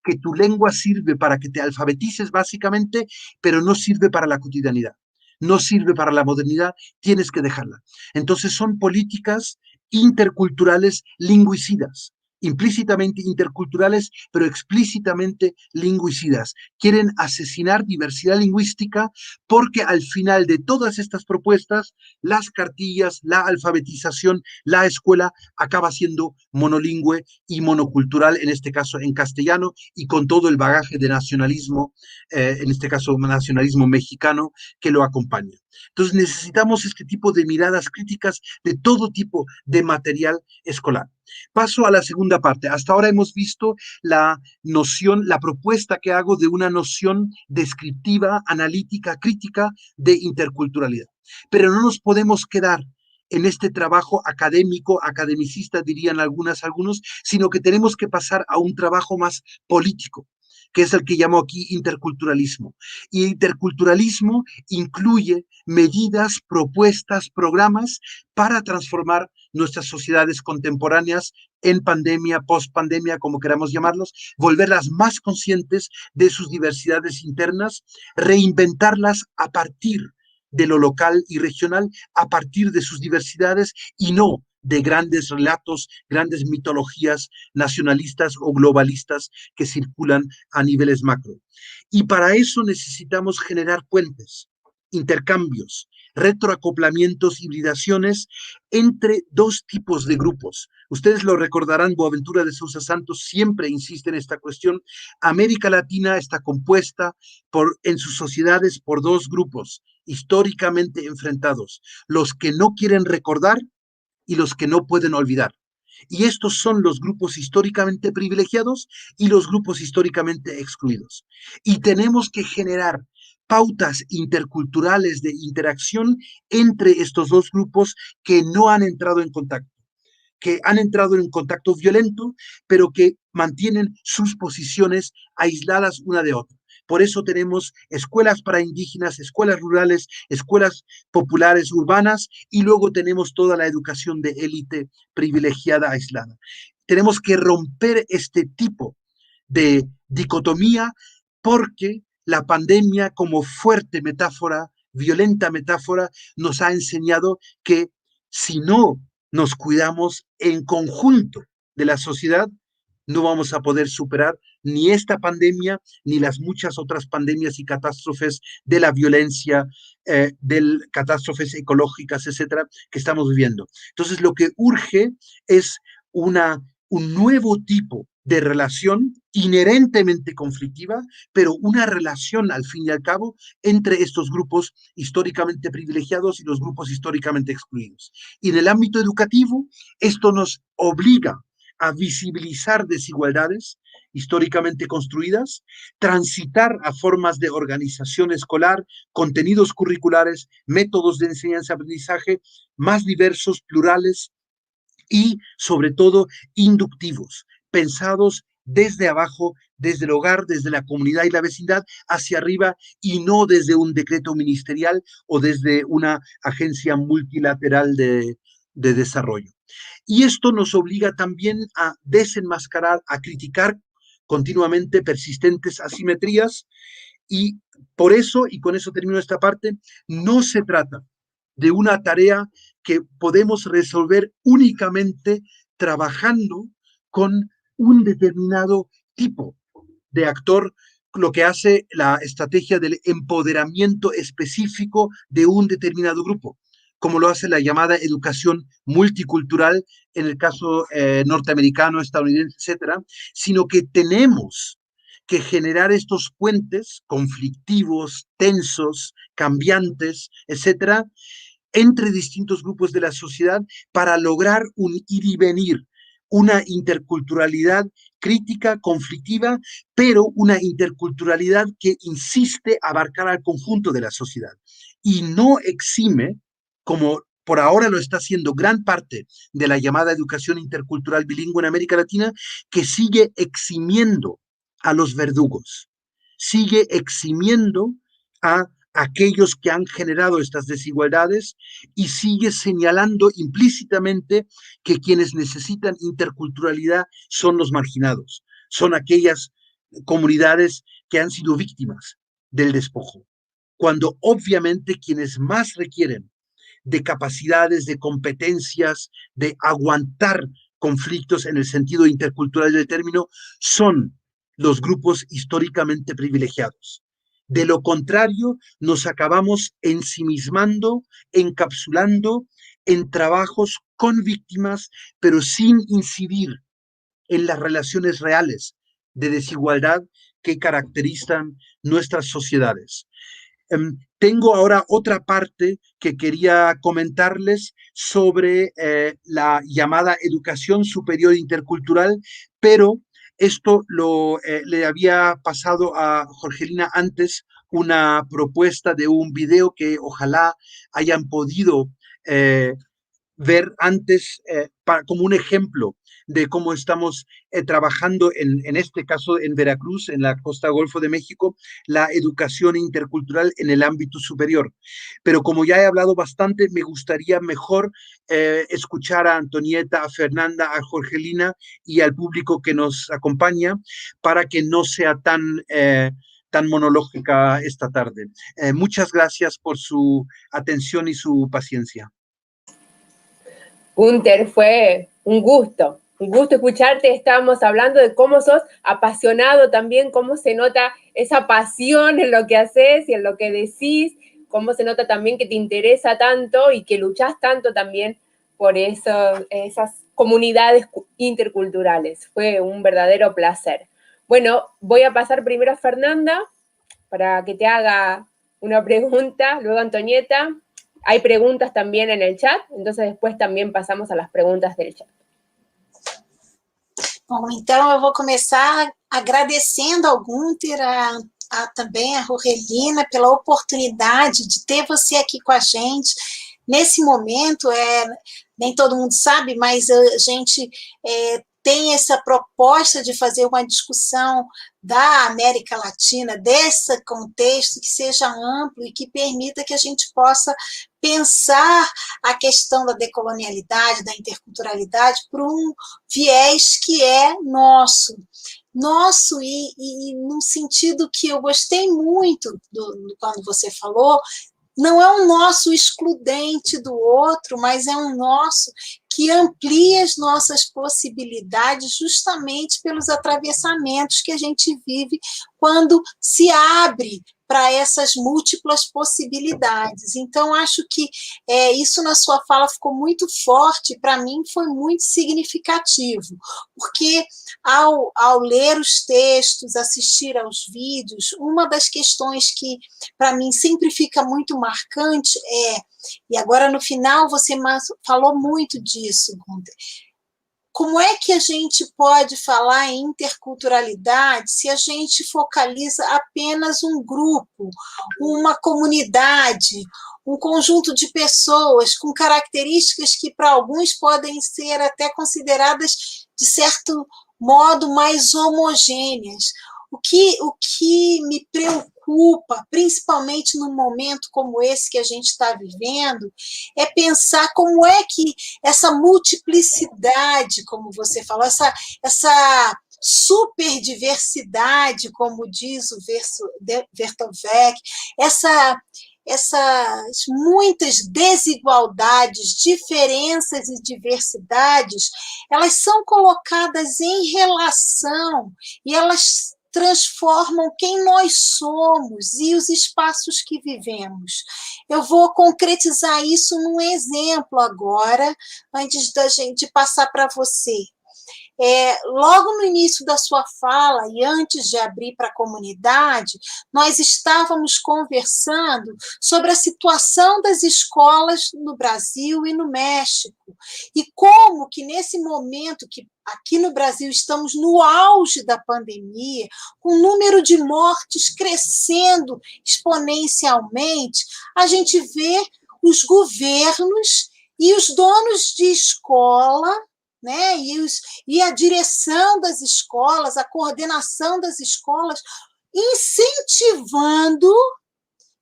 que tu lengua sirve para que te alfabetices básicamente, pero no sirve para la cotidianidad, no sirve para la modernidad, tienes que dejarla. Entonces son políticas interculturales lingüicidas, implícitamente interculturales, pero explícitamente lingüicidas. Quieren asesinar diversidad lingüística porque al final de todas estas propuestas, las cartillas, la alfabetización, la escuela acaba siendo monolingüe y monocultural, en este caso en castellano, y con todo el bagaje de nacionalismo, en este caso nacionalismo mexicano, que lo acompaña. Entonces necesitamos este tipo de miradas críticas de todo tipo de material escolar. Paso a la segunda parte. Hasta ahora hemos visto la noción, la propuesta que hago de una noción descriptiva, analítica, crítica de interculturalidad. Pero no nos podemos quedar en este trabajo académico, academicista dirían algunos, sino que tenemos que pasar a un trabajo más político, que es el que llamo aquí interculturalismo. Y interculturalismo incluye medidas, propuestas, programas para transformar nuestras sociedades contemporáneas en pandemia, post-pandemia, como queramos llamarlos, volverlas más conscientes de sus diversidades internas, reinventarlas a partir de lo local y regional, a partir de sus diversidades y no de grandes relatos, grandes mitologías nacionalistas o globalistas que circulan a niveles macro. Y para eso necesitamos generar puentes, intercambios, retroacoplamientos, hibridaciones entre dos tipos de grupos. Ustedes lo recordarán, Boaventura de Sousa Santos siempre insiste en esta cuestión. América Latina está compuesta en sus sociedades por dos grupos históricamente enfrentados, los que no quieren recordar y los que no pueden olvidar. Y estos son los grupos históricamente privilegiados y los grupos históricamente excluidos. Y tenemos que generar pautas interculturales de interacción entre estos dos grupos que no han entrado en contacto, que han entrado en un contacto violento, pero que mantienen sus posiciones aisladas una de otra. Por eso tenemos escuelas para indígenas, escuelas rurales, escuelas populares urbanas y luego tenemos toda la educación de élite privilegiada aislada. Tenemos que romper este tipo de dicotomía porque la pandemia como fuerte metáfora, violenta metáfora, nos ha enseñado que si no nos cuidamos en conjunto de la sociedad, no vamos a poder superar ni esta pandemia, ni las muchas otras pandemias y catástrofes de la violencia, de catástrofes ecológicas, etcétera, que estamos viviendo. Entonces, lo que urge es un nuevo tipo de relación inherentemente conflictiva, pero una relación al fin y al cabo entre estos grupos históricamente privilegiados y los grupos históricamente excluidos. Y en el ámbito educativo, esto nos obliga a visibilizar desigualdades históricamente construidas, transitar a formas de organización escolar, contenidos curriculares, métodos de enseñanza-aprendizaje más diversos, plurales y, sobre todo, inductivos, pensados desde abajo, desde el hogar, desde la comunidad y la vecindad, hacia arriba, y no desde un decreto ministerial o desde una agencia multilateral de desarrollo. Y esto nos obliga también a desenmascarar, a criticar continuamente persistentes asimetrías, y por eso, y con eso termino esta parte, no se trata de una tarea que podemos resolver únicamente trabajando con un determinado tipo de actor, lo que hace la estrategia del empoderamiento específico de un determinado grupo, como lo hace la llamada educación multicultural en el caso norteamericano, estadounidense, etcétera, sino que tenemos que generar estos puentes conflictivos, tensos, cambiantes, etcétera, entre distintos grupos de la sociedad para lograr un ir y venir, una interculturalidad crítica, conflictiva, pero una interculturalidad que insiste abarcar al conjunto de la sociedad y no exime, como por ahora lo está haciendo gran parte de la llamada educación intercultural bilingüe en América Latina, que sigue eximiendo a los verdugos, sigue eximiendo a aquellos que han generado estas desigualdades y sigue señalando implícitamente que quienes necesitan interculturalidad son los marginados, son aquellas comunidades que han sido víctimas del despojo, cuando obviamente quienes más requieren de capacidades, de competencias, de aguantar conflictos en el sentido intercultural del término, son los grupos históricamente privilegiados. De lo contrario, nos acabamos ensimismando, encapsulando en trabajos con víctimas, pero sin incidir en las relaciones reales de desigualdad que caracterizan nuestras sociedades. Tengo ahora otra parte que quería comentarles sobre la llamada educación superior intercultural, pero esto le había pasado a Jorgelina antes una propuesta de un video que ojalá hayan podido ver antes como un ejemplo de cómo estamos trabajando en este caso en Veracruz, en la costa Golfo de México, la educación intercultural en el ámbito superior. Pero como ya he hablado bastante, me gustaría mejor escuchar a Antonieta, a Fernanda, a Jorgelina y al público que nos acompaña para que no sea tan monológica esta tarde. Muchas gracias por su atención y su paciencia. Gunther, fue un gusto escucharte. Estábamos hablando de cómo sos apasionado también, cómo se nota esa pasión en lo que haces y en lo que decís, cómo se nota también que te interesa tanto y que luchás tanto también por esas comunidades interculturales. Fue un verdadero placer. Bueno, voy a pasar primero a Fernanda para que te haga una pregunta, luego Antonieta. Hay preguntas también en el chat, entonces después también pasamos a las preguntas del chat. Bom, então eu vou começar agradecendo ao Gunther, também a Jorgelina, pela oportunidade de ter você aqui com a gente. Nesse momento, nem todo mundo sabe, mas a gente tem essa proposta de fazer uma discussão da América Latina, desse contexto que seja amplo e que permita que a gente possa pensar a questão da decolonialidade, da interculturalidade, por um viés que é nosso e num sentido que eu gostei muito quando você falou, não é um nosso excludente do outro, mas é um nosso que amplia as nossas possibilidades justamente pelos atravessamentos que a gente vive quando se abre para essas múltiplas possibilidades. Então, acho que isso na sua fala ficou muito forte, para mim foi muito significativo, porque ao ler os textos, assistir aos vídeos, uma das questões que para mim sempre fica muito marcante e agora no final você falou muito disso, Gunther, como é que a gente pode falar em interculturalidade se a gente focaliza apenas um grupo, uma comunidade, um conjunto de pessoas com características que para alguns podem ser até consideradas, de certo modo, mais homogêneas. O que me preocupa, principalmente num momento como esse que a gente está vivendo, é pensar como é que essa multiplicidade, como você falou, essa superdiversidade, como diz o Vertovec, essas muitas desigualdades, diferenças e diversidades, elas são colocadas em relação e elas transformam quem nós somos e os espaços que vivemos. Eu vou concretizar isso num exemplo agora, antes da gente passar para você. Logo no início da sua fala e antes de abrir para a comunidade, nós estávamos conversando sobre a situação das escolas no Brasil e no México, e como que nesse momento que aqui no Brasil estamos no auge da pandemia, com o número de mortes crescendo exponencialmente, a gente vê os governos e os donos de escola, né, e a direção das escolas, a coordenação das escolas, incentivando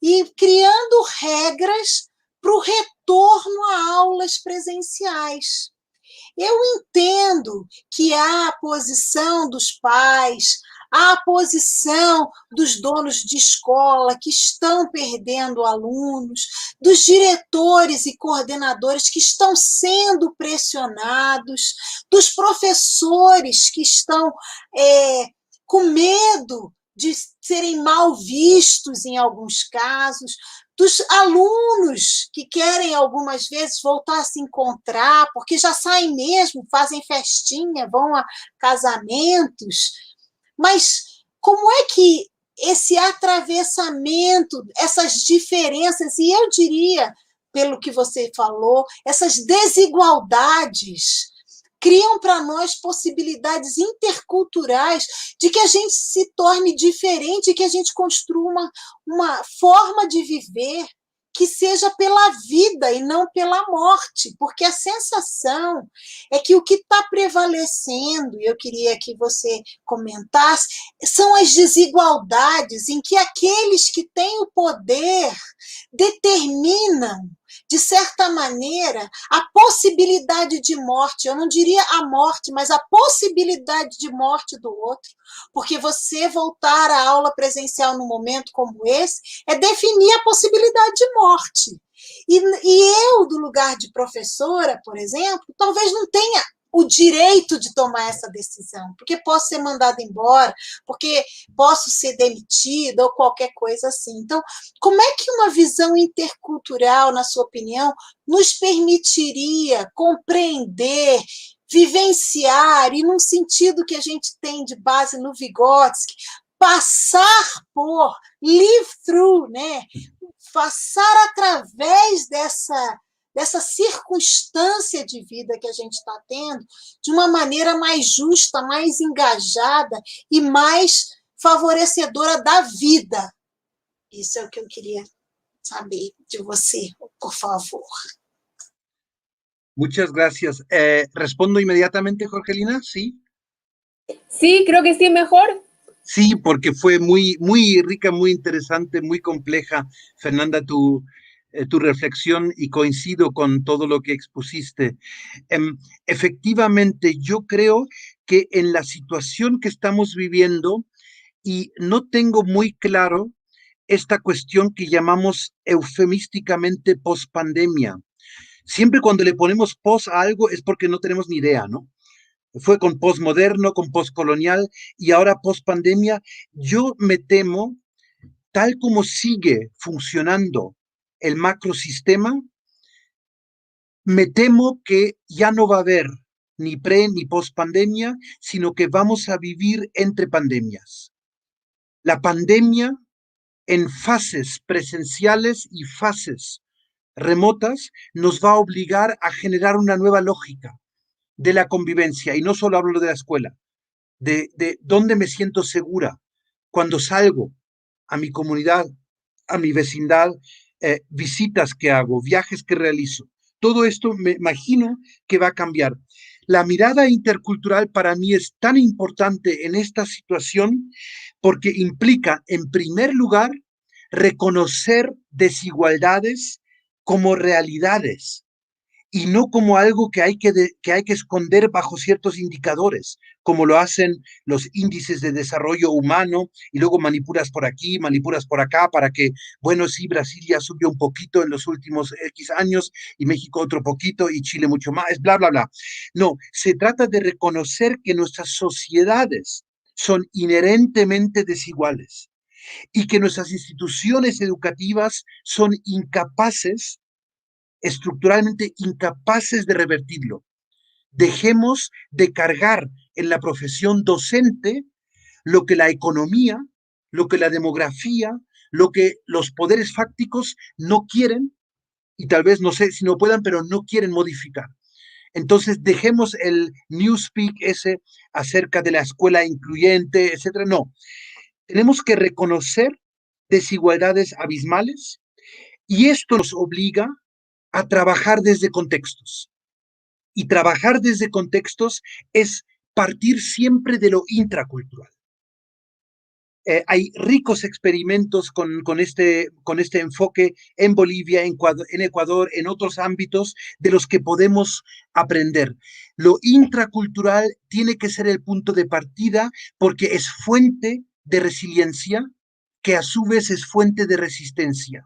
e criando regras para o retorno a aulas presenciais. Eu entendo que há a posição dos pais, há a posição dos donos de escola que estão perdendo alunos, dos diretores e coordenadores que estão sendo pressionados, dos professores que estão com medo de serem mal vistos em alguns casos, dos alunos que querem algumas vezes voltar a se encontrar, porque já saem mesmo, fazem festinha, vão a casamentos. Mas como é que esse atravessamento, essas diferenças, e eu diria, pelo que você falou, essas desigualdades, criam para nós possibilidades interculturais de que a gente se torne diferente, que a gente construa uma forma de viver que seja pela vida e não pela morte, porque a sensação é que o que está prevalecendo, e eu queria que você comentasse, são as desigualdades em que aqueles que têm o poder determinam, de certa maneira, a possibilidade de morte, eu não diria a morte, mas a possibilidade de morte do outro, porque você voltar à aula presencial num momento como esse é definir a possibilidade de morte. E eu, do lugar de professora, por exemplo, talvez não tenha o direito de tomar essa decisão, porque posso ser mandada embora, porque posso ser demitida ou qualquer coisa assim. Então, como é que uma visão intercultural, na sua opinião, nos permitiria compreender, vivenciar, e num sentido que a gente tem de base no Vygotsky, passar por, live through, né? Passar através dessa circunstância de vida que a gente está tendo, de uma maneira mais justa, mais engajada e mais favorecedora da vida. Isso é o que eu queria saber de você, por favor. Muchas gracias. ¿Respondo inmediatamente, Jorgelina? ¿Sí? Sí, creo que sí, mejor. Sí, porque fue muy, muy rica, muy interesante, muy compleja, Fernanda, tu reflexión, y coincido con todo lo que expusiste. Efectivamente, yo creo que en la situación que estamos viviendo, y no tengo muy claro esta cuestión que llamamos eufemísticamente pospandemia. Siempre cuando le ponemos pos a algo es porque no tenemos ni idea, ¿no? Fue con posmoderno, con poscolonial y ahora pospandemia. Yo me temo, tal como sigue funcionando el macrosistema, me temo que ya no va a haber ni pre ni pospandemia, sino que vamos a vivir entre pandemias. La pandemia en fases presenciales y fases remotas nos va a obligar a generar una nueva lógica. de la convivencia, y no solo hablo de la escuela, de dónde me siento segura cuando salgo a mi comunidad, a mi vecindad, visitas que hago, viajes que realizo. Todo esto me imagino que va a cambiar. La mirada intercultural para mí es tan importante en esta situación porque implica, en primer lugar, reconocer desigualdades como realidades y no como algo que hay que esconder bajo ciertos indicadores, como lo hacen los índices de desarrollo humano, y luego manipulas por aquí, manipulas por acá, para que, bueno, sí, Brasil ya subió un poquito en los últimos X años, y México otro poquito, y Chile mucho más, bla, bla, bla. No, se trata de reconocer que nuestras sociedades son inherentemente desiguales y que nuestras instituciones educativas son incapaces, estructuralmente incapaces de revertirlo. Dejemos de cargar en la profesión docente lo que la economía, lo que la demografía, lo que los poderes fácticos no quieren, y tal vez no sé si no puedan, pero no quieren modificar. Entonces dejemos el newspeak ese acerca de la escuela incluyente, etcétera. No, tenemos que reconocer desigualdades abismales y esto nos obliga a trabajar desde contextos. Y trabajar desde contextos es partir siempre de lo intracultural. Hay ricos experimentos con este enfoque en Bolivia, en Ecuador, en otros ámbitos de los que podemos aprender. Lo intracultural tiene que ser el punto de partida porque es fuente de resiliencia, que a su vez es fuente de resistencia.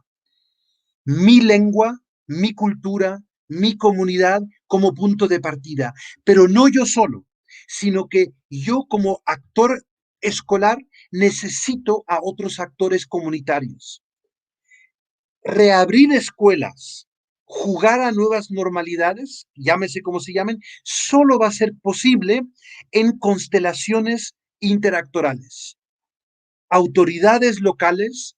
Mi lengua, mi cultura, mi comunidad como punto de partida, pero no yo solo, sino que yo como actor escolar necesito a otros actores comunitarios. Reabrir escuelas, jugar a nuevas normalidades, llámese como se llamen, solo va a ser posible en constelaciones interactorales. Autoridades locales,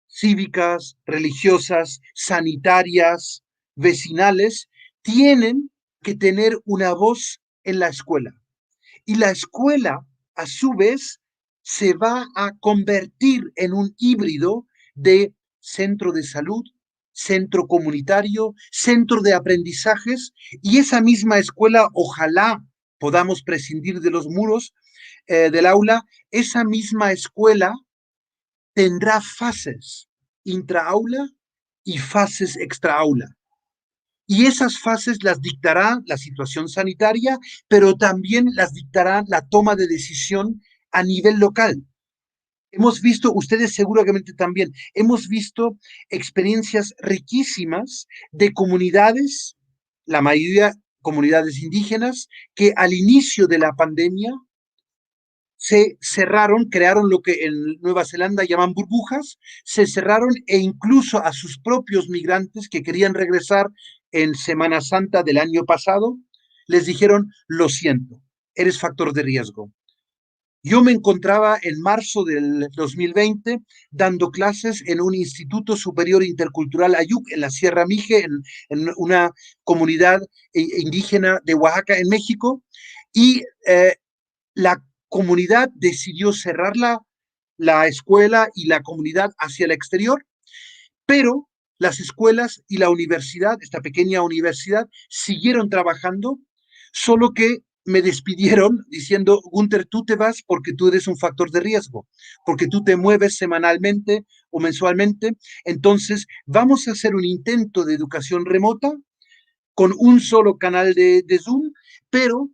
cívicas, religiosas, sanitarias, vecinales, tienen que tener una voz en la escuela. Y la escuela, a su vez, se va a convertir en un híbrido de centro de salud, centro comunitario, centro de aprendizajes, y esa misma escuela, ojalá podamos prescindir de los muros del aula, esa misma escuela tendrá fases intraaula y fases extraaula. Y esas fases las dictará la situación sanitaria, pero también las dictará la toma de decisión a nivel local. Hemos visto, ustedes seguramente también, hemos visto experiencias riquísimas de comunidades, la mayoría comunidades indígenas, que al inicio de la pandemia se cerraron, crearon lo que en Nueva Zelanda llaman burbujas, se cerraron e incluso a sus propios migrantes que querían regresar en Semana Santa del año pasado, les dijeron, lo siento, eres factor de riesgo. Yo me encontraba en marzo del 2020 dando clases en un Instituto Superior Intercultural Ayuc en la Sierra Mije, en una comunidad indígena de Oaxaca, en México, y la comunidad decidió cerrar la escuela y la comunidad hacia el exterior, pero las escuelas y la universidad, esta pequeña universidad, siguieron trabajando, solo que me despidieron diciendo, Gunther, tú te vas porque tú eres un factor de riesgo, porque tú te mueves semanalmente o mensualmente, entonces vamos a hacer un intento de educación remota con un solo canal de Zoom, pero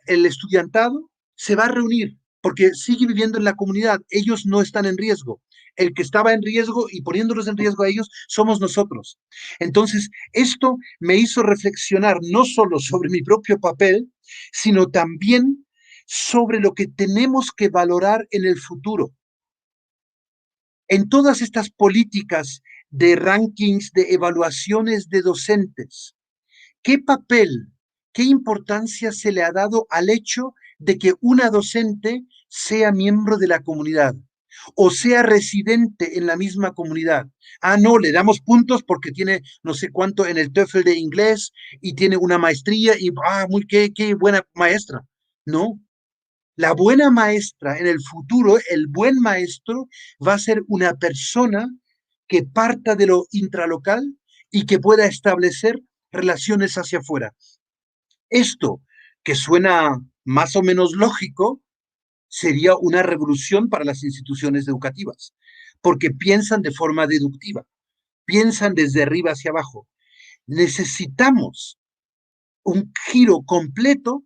el estudiantado se va a reunir porque sigue viviendo en la comunidad. Ellos no están en riesgo. El que estaba en riesgo y poniéndolos en riesgo a ellos somos nosotros. Entonces, esto me hizo reflexionar no solo sobre mi propio papel, sino también sobre lo que tenemos que valorar en el futuro. En todas estas políticas de rankings, de evaluaciones de docentes, ¿qué papel, qué importancia se le ha dado al hecho de que una docente sea miembro de la comunidad? o sea residente en la misma comunidad. Ah, no, le damos puntos porque tiene no sé cuánto en el TOEFL de inglés y tiene una maestría y, qué buena maestra. No, la buena maestra en el futuro, el buen maestro, va a ser una persona que parta de lo intralocal y que pueda establecer relaciones hacia afuera. Esto, que suena más o menos lógico, sería una revolución para las instituciones educativas, porque piensan de forma deductiva, piensan desde arriba hacia abajo. Necesitamos un giro completo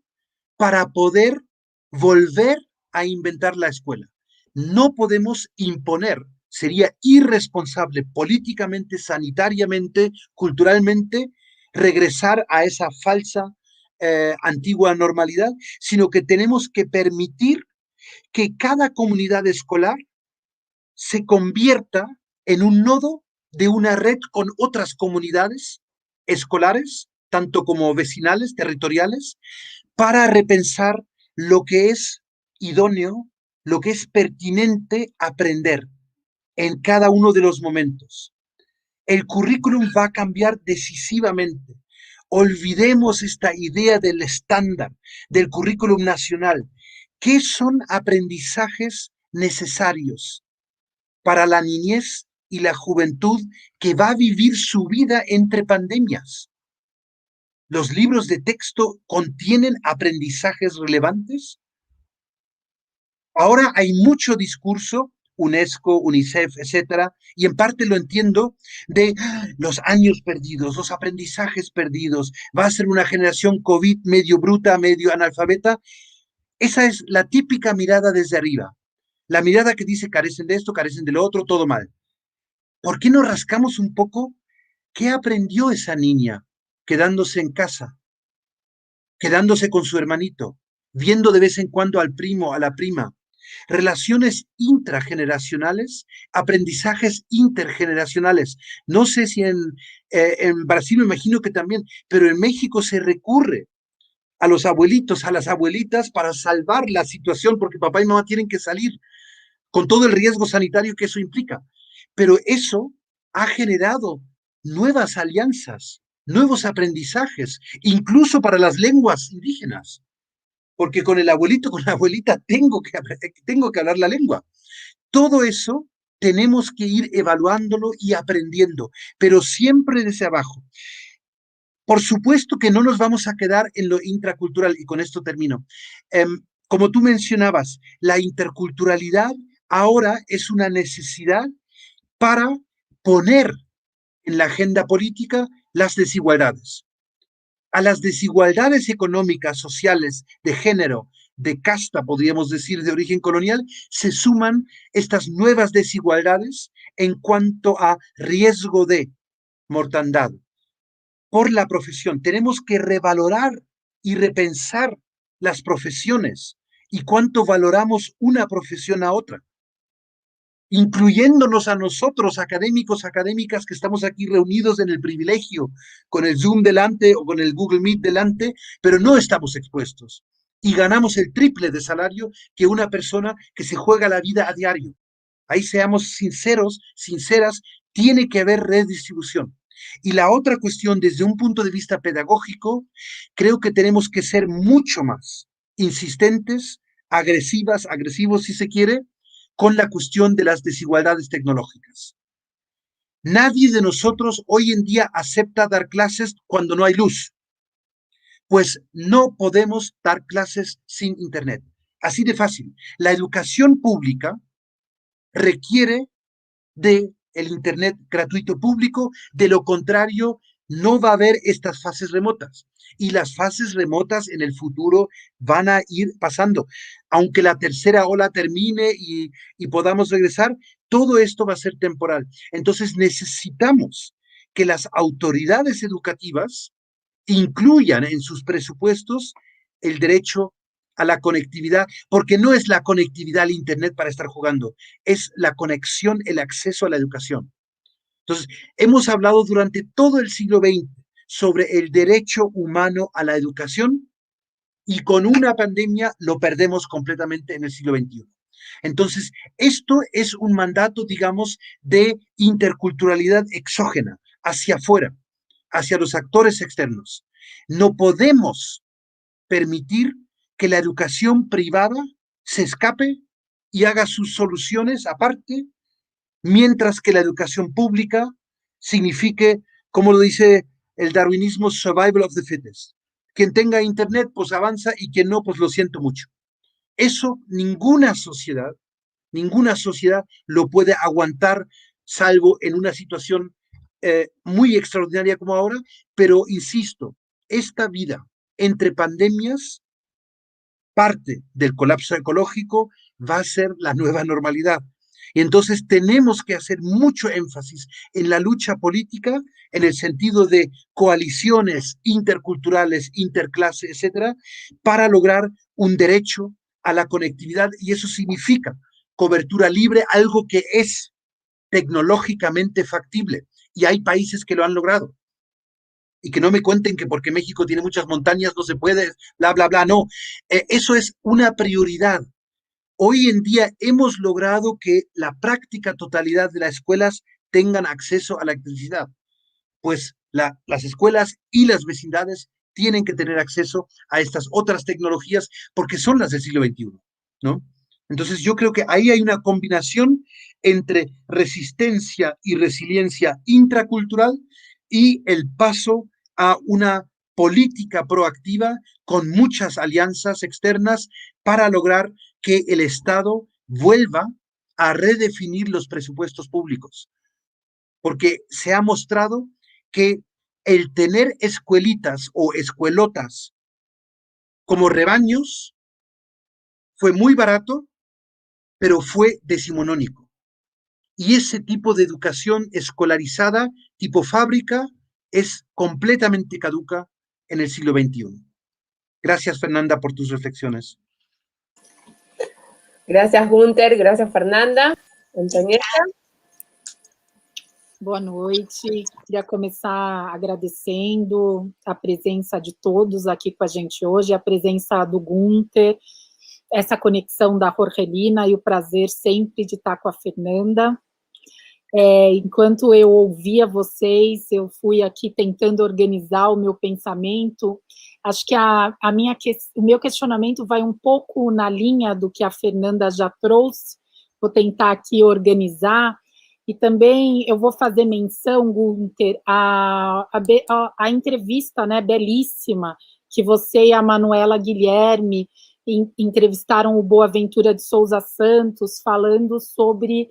para poder volver a inventar la escuela. No podemos imponer, sería irresponsable políticamente, sanitariamente, culturalmente, regresar a esa falsa antigua normalidad, sino que tenemos que permitir que cada comunidad escolar se convierta en un nodo de una red con otras comunidades escolares, tanto como vecinales, territoriales, para repensar lo que es idóneo, lo que es pertinente aprender en cada uno de los momentos. El currículum va a cambiar decisivamente. Olvidemos esta idea del estándar, del currículum nacional. ¿Qué son aprendizajes necesarios para la niñez y la juventud que va a vivir su vida entre pandemias? ¿Los libros de texto contienen aprendizajes relevantes? Ahora hay mucho discurso, UNESCO, UNICEF, etcétera, y en parte lo entiendo, de los años perdidos, los aprendizajes perdidos, va a ser una generación COVID medio bruta, medio analfabeta. Esa es la típica mirada desde arriba, la mirada que dice carecen de esto, carecen de lo otro, todo mal. ¿Por qué no rascamos un poco qué aprendió esa niña quedándose en casa, quedándose con su hermanito, viendo de vez en cuando al primo, a la prima? Relaciones intrageneracionales, aprendizajes intergeneracionales. No sé si en Brasil me imagino que también, pero en México se recurre a los abuelitos, a las abuelitas para salvar la situación porque papá y mamá tienen que salir con todo el riesgo sanitario que eso implica. Pero eso ha generado nuevas alianzas, nuevos aprendizajes, incluso para las lenguas indígenas, porque con el abuelito, con la abuelita, tengo que hablar la lengua. Todo eso tenemos que ir evaluándolo y aprendiendo, pero siempre desde abajo. Por supuesto que no nos vamos a quedar en lo intracultural, y con esto termino. Como tú mencionabas, la interculturalidad ahora es una necesidad para poner en la agenda política las desigualdades. A las desigualdades económicas, sociales, de género, de casta, podríamos decir, de origen colonial, se suman estas nuevas desigualdades en cuanto a riesgo de mortandad por la profesión. Tenemos que revalorar y repensar las profesiones y cuánto valoramos una profesión a otra, incluyéndonos a nosotros, académicos, académicas, que estamos aquí reunidos en el privilegio, con el Zoom delante o con el Google Meet delante, pero no estamos expuestos. Y ganamos el triple de salario que una persona que se juega la vida a diario. Ahí seamos sinceros, sinceras, tiene que haber redistribución. Y la otra cuestión, desde un punto de vista pedagógico, creo que tenemos que ser mucho más insistentes, agresivos si se quiere, con la cuestión de las desigualdades tecnológicas. Nadie de nosotros hoy en día acepta dar clases cuando no hay luz. Pues no podemos dar clases sin Internet. Así de fácil. La educación pública requiere de el Internet gratuito público, de lo contrario, no va a haber estas fases remotas. Y las fases remotas en el futuro van a ir pasando. Aunque la tercera ola termine y podamos regresar, todo esto va a ser temporal. Entonces necesitamos que las autoridades educativas incluyan en sus presupuestos el derecho a la conectividad, porque no es la conectividad al Internet para estar jugando, es la conexión, el acceso a la educación. Entonces, hemos hablado durante todo el siglo XX sobre el derecho humano a la educación y con una pandemia lo perdemos completamente en el siglo XXI. Entonces, esto es un mandato, digamos, de interculturalidad exógena, hacia afuera, hacia los actores externos. No podemos permitir que la educación privada se escape y haga sus soluciones aparte, mientras que la educación pública signifique, como lo dice el darwinismo, survival of the fittest. Quien tenga internet, pues avanza, y quien no, pues lo siento mucho. Eso ninguna sociedad lo puede aguantar, salvo en una situación muy extraordinaria como ahora, pero insisto, esta vida entre pandemias, parte del colapso ecológico, va a ser la nueva normalidad. Y entonces tenemos que hacer mucho énfasis en la lucha política, en el sentido de coaliciones interculturales, interclase, etcétera, para lograr un derecho a la conectividad, y eso significa cobertura libre, algo que es tecnológicamente factible, y hay países que lo han logrado. Y que no me cuenten que porque México tiene muchas montañas no se puede, bla, bla, bla, no. Eso es una prioridad. Hoy en día hemos logrado que la práctica totalidad de las escuelas tengan acceso a la electricidad. Pues las escuelas y las vecindades tienen que tener acceso a estas otras tecnologías porque son las del siglo XXI, ¿no? Entonces yo creo que ahí hay una combinación entre resistencia y resiliencia intracultural y el paso a una política proactiva con muchas alianzas externas para lograr que el Estado vuelva a redefinir los presupuestos públicos. Porque se ha mostrado que el tener escuelitas o escuelotas como rebaños fue muy barato, pero fue decimonónico. Y ese tipo de educación escolarizada, tipo fábrica, es completamente caduca en el siglo XXI. Gracias, Fernanda, por tus reflexiones. Gracias, Gunther. Gracias, Fernanda. Antonieta? Boa noite. Queria começar agradecendo a presença de todos aqui com a gente hoje, a presença do Gunther, essa conexão da Jorgelina e o prazer sempre de estar com a Fernanda. Enquanto eu ouvia vocês, eu fui aqui tentando organizar o meu pensamento. Acho que o meu questionamento vai um pouco na linha do que a Fernanda já trouxe. Vou tentar aqui organizar. E também eu vou fazer menção, Gunther, a entrevista, né, belíssima, que você e a Manuela Guilherme entrevistaram o Boaventura de Souza Santos, falando sobre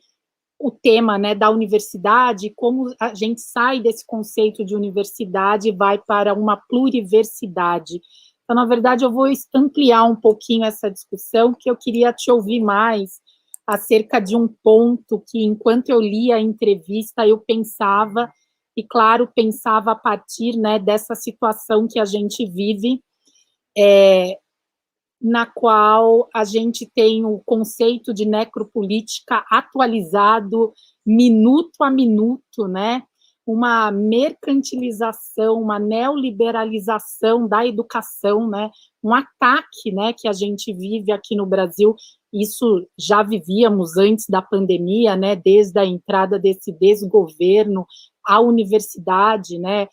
o tema, né, da universidade, como a gente sai desse conceito de universidade e vai para uma pluriversidade. Então, na verdade, eu vou ampliar um pouquinho essa discussão, porque eu queria te ouvir mais acerca de um ponto que, enquanto eu lia a entrevista, eu pensava, e claro, pensava a partir, né, dessa situação que a gente vive, na qual a gente tem o conceito de necropolítica atualizado minuto a minuto, né? Uma mercantilização, uma neoliberalização da educação, né? Um ataque, né, que a gente vive aqui no Brasil. Isso já vivíamos antes da pandemia, né? Desde a entrada desse desgoverno à universidade, né?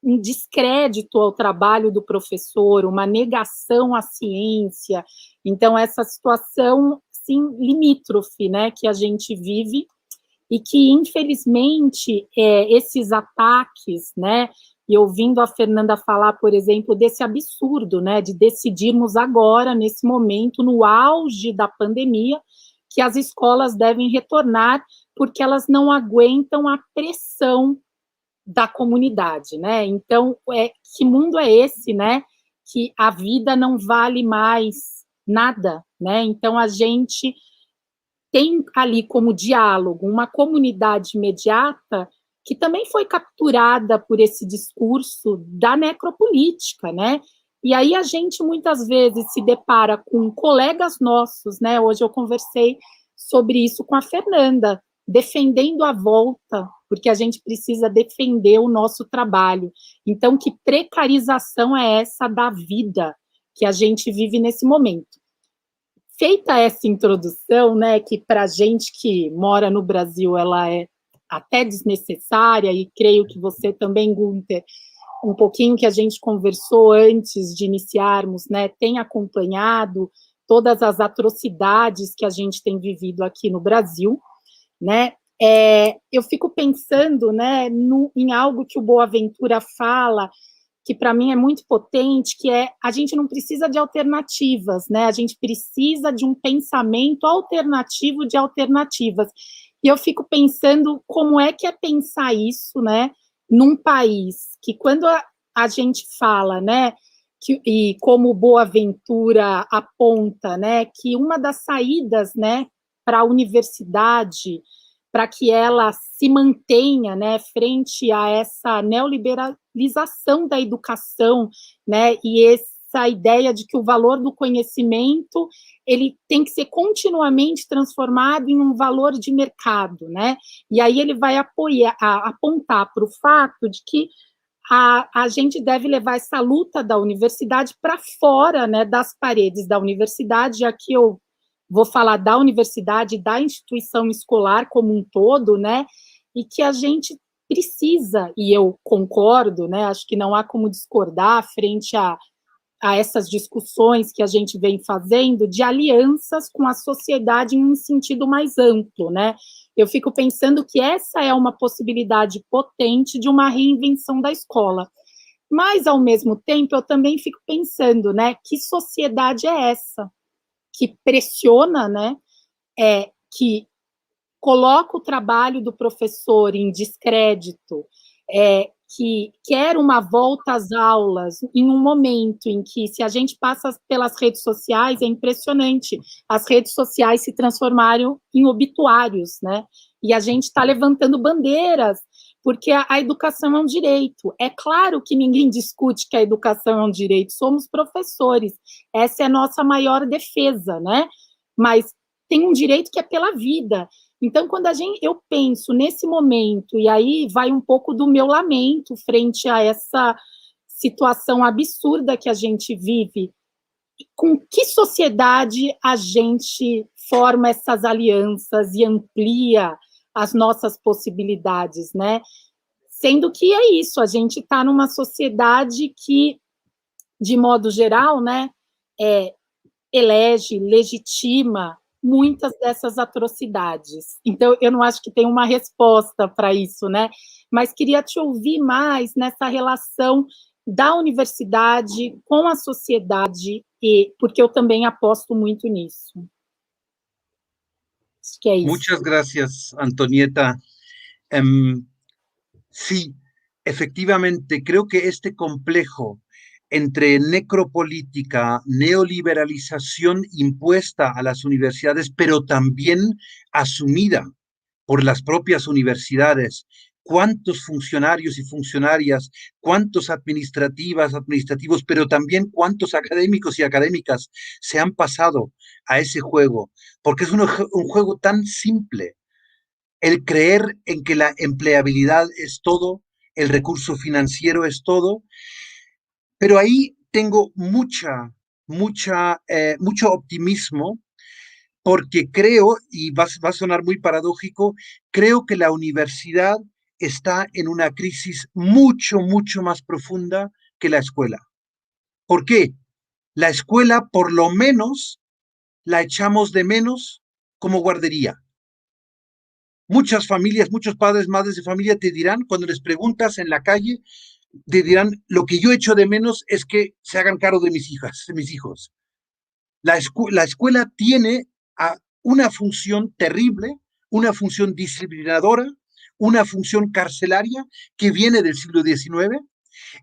Um descrédito ao trabalho do professor, uma negação à ciência. Então, essa situação, sim, limítrofe, né, que a gente vive, e que, infelizmente, esses ataques, né, e ouvindo a Fernanda falar, por exemplo, desse absurdo, né, de decidirmos agora, nesse momento, no auge da pandemia, que as escolas devem retornar, porque elas não aguentam a pressão da comunidade, né? Então, que mundo é esse, né? Que a vida não vale mais nada, né? Então, a gente tem ali como diálogo uma comunidade imediata que também foi capturada por esse discurso da necropolítica, né? E aí a gente muitas vezes se depara com colegas nossos, né? Hoje eu conversei sobre isso com a Fernanda, defendendo a volta, porque a gente precisa defender o nosso trabalho. Então, que precarização é essa da vida que a gente vive nesse momento? feita essa introdução, né, que para a gente que mora no Brasil, ela é até desnecessária, e creio que você também, Gunther, um pouquinho que a gente conversou antes de iniciarmos, né, tem acompanhado todas as atrocidades que a gente tem vivido aqui no Brasil, né, eu fico pensando, né, em algo que o Boaventura fala, que para mim é muito potente, que é a gente não precisa de alternativas, né? A gente precisa de um pensamento alternativo de alternativas. E eu fico pensando como é que é pensar isso, né? Num país que quando a gente fala, né? E como Boaventura aponta, né? Que uma das saídas, né? Para a universidade, para que ela se mantenha, né, frente a essa neoliberalização da educação, né, e essa ideia de que o valor do conhecimento ele tem que ser continuamente transformado em um valor de mercado, né, e aí ele vai apontar para o fato de que a gente deve levar essa luta da universidade para fora, né, das paredes da universidade. Aqui eu vou falar da universidade, da instituição escolar como um todo, né, e que a gente precisa, e eu concordo, né, acho que não há como discordar frente a essas discussões que a gente vem fazendo, de alianças com a sociedade em um sentido mais amplo, né. Eu fico pensando que essa é uma possibilidade potente de uma reinvenção da escola. Mas, ao mesmo tempo, eu também fico pensando, né, que sociedade é essa? Que pressiona, né, que coloca o trabalho do professor em descrédito, que quer uma volta às aulas em um momento em que, se a gente passa pelas redes sociais, é impressionante, as redes sociais se transformaram em obituários, né, e a gente está levantando bandeiras, porque a educação é um direito. É claro que ninguém discute que a educação é um direito, somos professores, essa é a nossa maior defesa, né, mas tem um direito que é pela vida. Então, quando eu penso nesse momento, e aí vai um pouco do meu lamento frente a essa situação absurda que a gente vive, com que sociedade a gente forma essas alianças e amplia as nossas possibilidades, né? Sendo que é isso, a gente está numa sociedade que, de modo geral, né, elege, legitima muitas dessas atrocidades. Então, eu não acho que tem uma resposta para isso, né? Mas queria te ouvir mais nessa relação da universidade com a sociedade, porque eu também aposto muito nisso. Acho que é isso. Muchas gracias, Antonieta. Sí, efectivamente, creo que este complejo entre necropolítica, neoliberalización impuesta a las universidades, pero también asumida por las propias universidades, cuántos funcionarios y funcionarias, cuántos administrativos, pero también cuántos académicos y académicas se han pasado a ese juego, porque es un juego tan simple. El creer en que la empleabilidad es todo, el recurso financiero es todo, pero ahí tengo mucho optimismo, porque creo, y va a sonar muy paradójico, creo que la universidad está en una crisis mucho más profunda que la escuela. ¿Por qué? La escuela, por lo menos, la echamos de menos como guardería. Muchas familias, muchos padres, madres de familia te dirán, cuando les preguntas en la calle, te dirán, lo que yo echo de menos es que se hagan cargo de mis hijos. La escuela tiene una función terrible, una función disciplinadora, una función carcelaria que viene del siglo XIX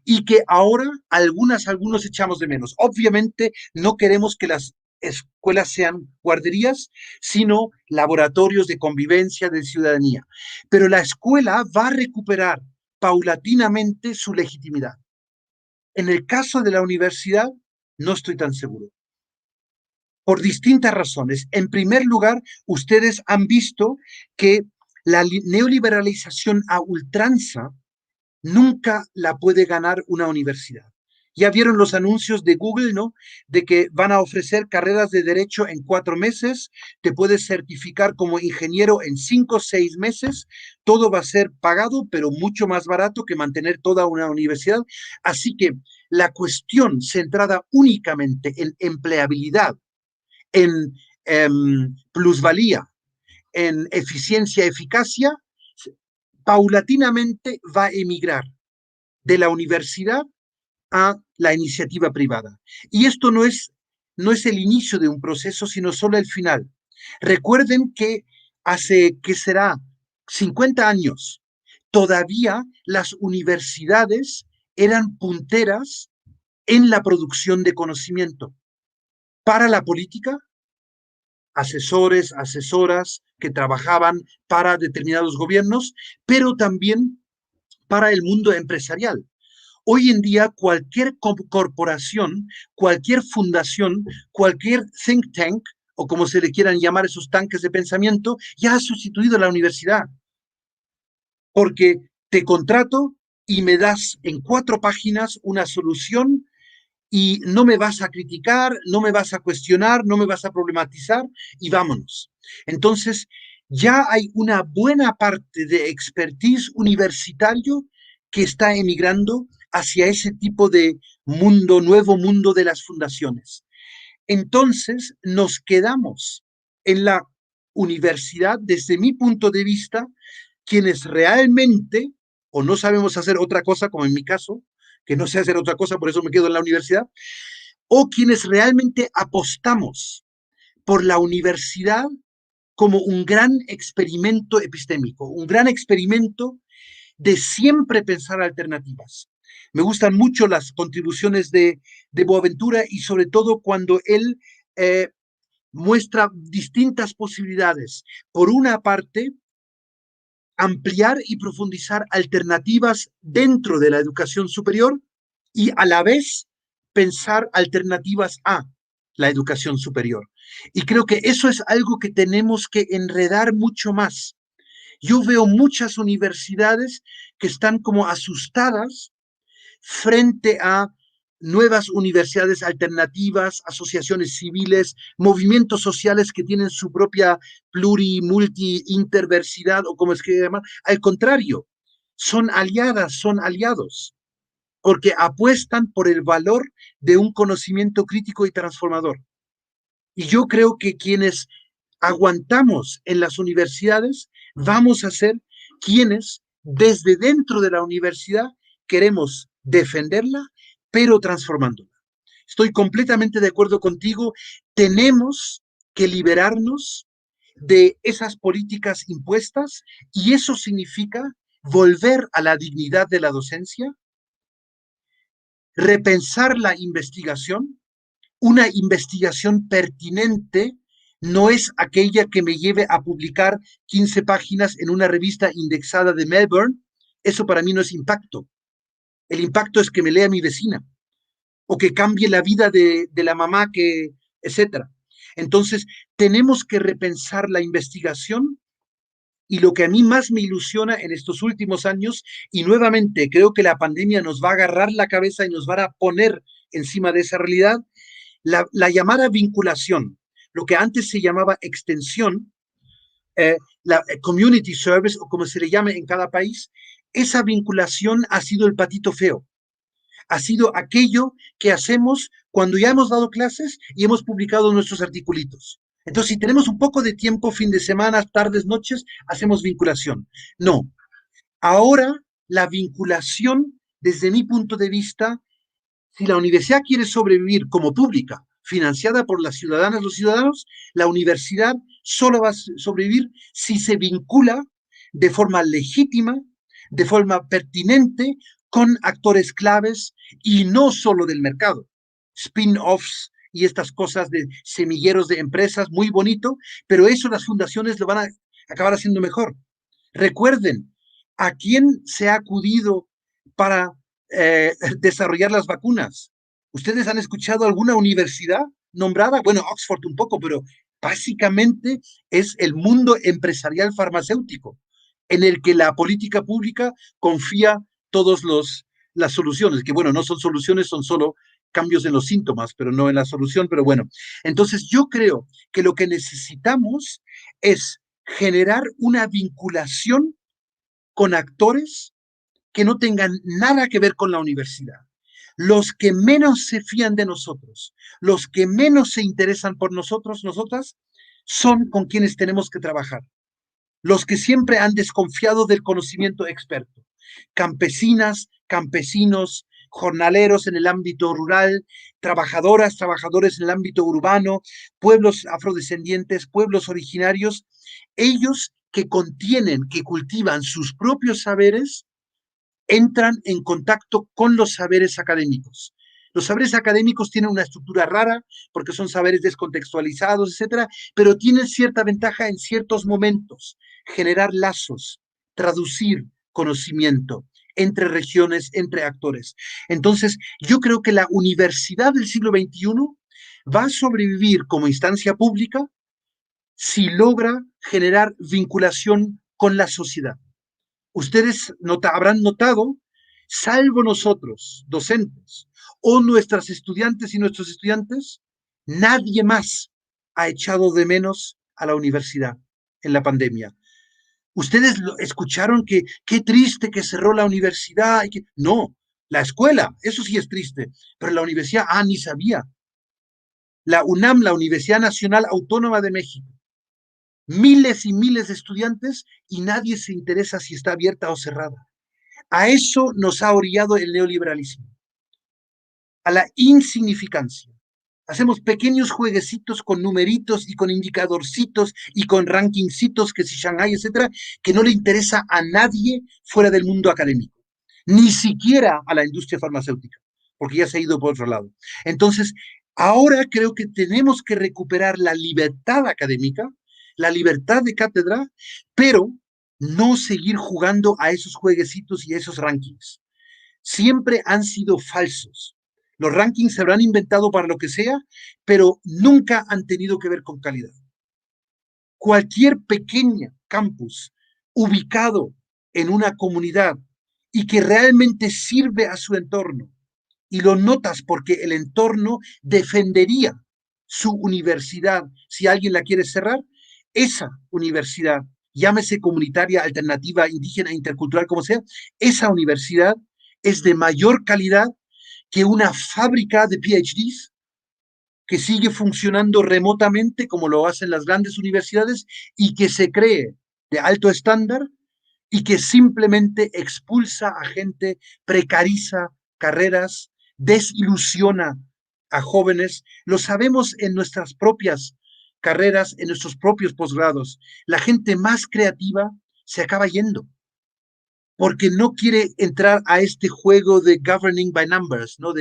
y que ahora algunos echamos de menos. Obviamente no queremos que las escuelas sean guarderías, sino laboratorios de convivencia, de ciudadanía. Pero la escuela va a recuperar paulatinamente su legitimidad. En el caso de la universidad, no estoy tan seguro. Por distintas razones. En primer lugar, ustedes han visto que la neoliberalización a ultranza nunca la puede ganar una universidad. Ya vieron los anuncios de Google, ¿no? De que van a ofrecer carreras de derecho en 4 meses, te puedes certificar como ingeniero en 5 o 6 meses, todo va a ser pagado, pero mucho más barato que mantener toda una universidad. Así que la cuestión centrada únicamente en empleabilidad, en plusvalía, en eficiencia, eficacia, paulatinamente va a emigrar de la universidad a la iniciativa privada. Y esto no es el inicio de un proceso, sino solo el final. Recuerden que hace, ¿qué será? 50 años, todavía las universidades eran punteras en la producción de conocimiento. Para la política, asesores, asesoras que trabajaban para determinados gobiernos, pero también para el mundo empresarial. Hoy en día cualquier corporación, cualquier fundación, cualquier think tank, o como se le quieran llamar esos tanques de pensamiento, ya ha sustituido a la universidad. Porque te contrato y me das en 4 páginas una solución y no me vas a criticar, no me vas a cuestionar, no me vas a problematizar y vámonos. Entonces, ya hay una buena parte de expertise universitario que está emigrando hacia ese tipo de mundo, nuevo mundo de las fundaciones. Entonces, nos quedamos en la universidad, desde mi punto de vista, quienes realmente, o no sabemos hacer otra cosa, como en mi caso, que no sé hacer otra cosa, por eso me quedo en la universidad, o quienes realmente apostamos por la universidad como un gran experimento epistémico, un gran experimento de siempre pensar alternativas. Me gustan mucho las contribuciones de Boaventura y sobre todo cuando él muestra distintas posibilidades. Por una parte, ampliar y profundizar alternativas dentro de la educación superior y a la vez pensar alternativas a la educación superior. Y creo que eso es algo que tenemos que enredar mucho más. Yo veo muchas universidades que están como asustadas frente a nuevas universidades alternativas, asociaciones civiles, movimientos sociales que tienen su propia multi, interversidad o como es que llaman. Al contrario, son aliadas, son aliados, porque apuestan por el valor de un conocimiento crítico y transformador. Y yo creo que quienes aguantamos en las universidades vamos a ser quienes desde dentro de la universidad queremos defenderla, pero transformándola. Estoy completamente de acuerdo contigo. Tenemos que liberarnos de esas políticas impuestas y eso significa volver a la dignidad de la docencia, repensar la investigación. Una investigación pertinente no es aquella que me lleve a publicar 15 páginas en una revista indexada de Melbourne. Eso para mí no es impacto. El impacto es que me lea mi vecina o que cambie la vida de la mamá, etcétera. Entonces, tenemos que repensar la investigación y lo que a mí más me ilusiona en estos últimos años, y nuevamente creo que la pandemia nos va a agarrar la cabeza y nos va a poner encima de esa realidad, la llamada vinculación, lo que antes se llamaba extensión, la community service o como se le llame en cada país, esa vinculación ha sido el patito feo. Ha sido aquello que hacemos cuando ya hemos dado clases y hemos publicado nuestros articulitos. Entonces, si tenemos un poco de tiempo, fin de semana, tardes, noches, hacemos vinculación. No. Ahora, la vinculación, desde mi punto de vista, si la universidad quiere sobrevivir como pública, financiada por las ciudadanas, los ciudadanos, la universidad solo va a sobrevivir si se vincula de forma legítima, de forma pertinente, con actores claves y no solo del mercado. Spin-offs y estas cosas de semilleros de empresas, muy bonito, pero eso las fundaciones lo van a acabar haciendo mejor. Recuerden, ¿a quién se ha acudido para desarrollar las vacunas? ¿Ustedes han escuchado alguna universidad nombrada? Bueno, Oxford un poco, pero básicamente es el mundo empresarial farmacéutico en el que la política pública confía todos las soluciones, que bueno, no son soluciones, son solo cambios en los síntomas, pero no en la solución, pero bueno. Entonces yo creo que lo que necesitamos es generar una vinculación con actores que no tengan nada que ver con la universidad. Los que menos se fían de nosotros, los que menos se interesan por nosotros, nosotras, son con quienes tenemos que trabajar. Los que siempre han desconfiado del conocimiento experto. Campesinas, campesinos, jornaleros en el ámbito rural, trabajadoras, trabajadores en el ámbito urbano, pueblos afrodescendientes, pueblos originarios, ellos que contienen, que cultivan sus propios saberes, entran en contacto con los saberes académicos. Los saberes académicos tienen una estructura rara porque son saberes descontextualizados, etcétera, pero tienen cierta ventaja en ciertos momentos, generar lazos, traducir conocimiento entre regiones, entre actores. Entonces, yo creo que la universidad del siglo XXI va a sobrevivir como instancia pública si logra generar vinculación con la sociedad. Ustedes habrán notado, salvo nosotros, docentes, o nuestras estudiantes y nuestros estudiantes, nadie más ha echado de menos a la universidad en la pandemia. Ustedes escucharon que qué triste que cerró la universidad. No, la escuela, eso sí es triste, pero la universidad, ni sabía. La UNAM, la Universidad Nacional Autónoma de México, miles y miles de estudiantes y nadie se interesa si está abierta o cerrada. A eso nos ha orillado el neoliberalismo, a la insignificancia. Hacemos pequeños jueguecitos con numeritos y con indicadorcitos y con rankingcitos, que si Shanghái, etcétera, que no le interesa a nadie fuera del mundo académico, ni siquiera a la industria farmacéutica, porque ya se ha ido por otro lado. Entonces, ahora creo que tenemos que recuperar la libertad académica, la libertad de cátedra, pero no seguir jugando a esos jueguecitos y a esos rankings. Siempre han sido falsos. Los rankings se habrán inventado para lo que sea, pero nunca han tenido que ver con calidad. Cualquier pequeño campus ubicado en una comunidad y que realmente sirve a su entorno, y lo notas porque el entorno defendería su universidad si alguien la quiere cerrar, esa universidad, llámese comunitaria, alternativa, indígena, intercultural, como sea, esa universidad es de mayor calidad que una fábrica de PhDs que sigue funcionando remotamente como lo hacen las grandes universidades y que se cree de alto estándar y que simplemente expulsa a gente, precariza carreras, desilusiona a jóvenes. Lo sabemos en nuestras propias carreras, en nuestros propios posgrados. La gente más creativa se acaba yendo porque no quiere entrar a este juego de governing by numbers, ¿no?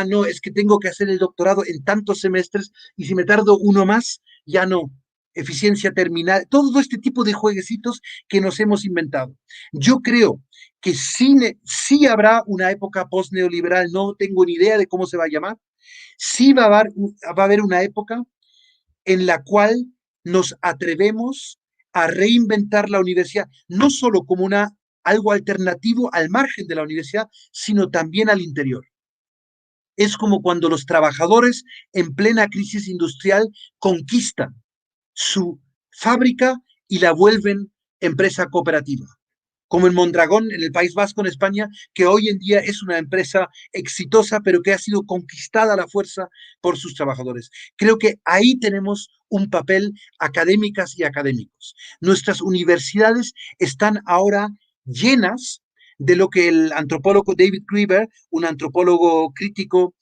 No, es que tengo que hacer el doctorado en tantos semestres y si me tardo uno más, ya no. Eficiencia terminal, todo este tipo de jueguecitos que nos hemos inventado. Yo creo que sí habrá una época post-neoliberal, no tengo ni idea de cómo se va a llamar, sí va a haber una época en la cual nos atrevemos a reinventar la universidad, no solo como algo alternativo al margen de la universidad, sino también al interior. Es como cuando los trabajadores en plena crisis industrial conquistan su fábrica y la vuelven empresa cooperativa, como en Mondragón, en el País Vasco, en España, que hoy en día es una empresa exitosa, pero que ha sido conquistada a la fuerza por sus trabajadores. Creo que ahí tenemos un papel académicas y académicos. Nuestras universidades están ahora llenas de lo que el antropólogo David Graeber, un antropólogo crítico,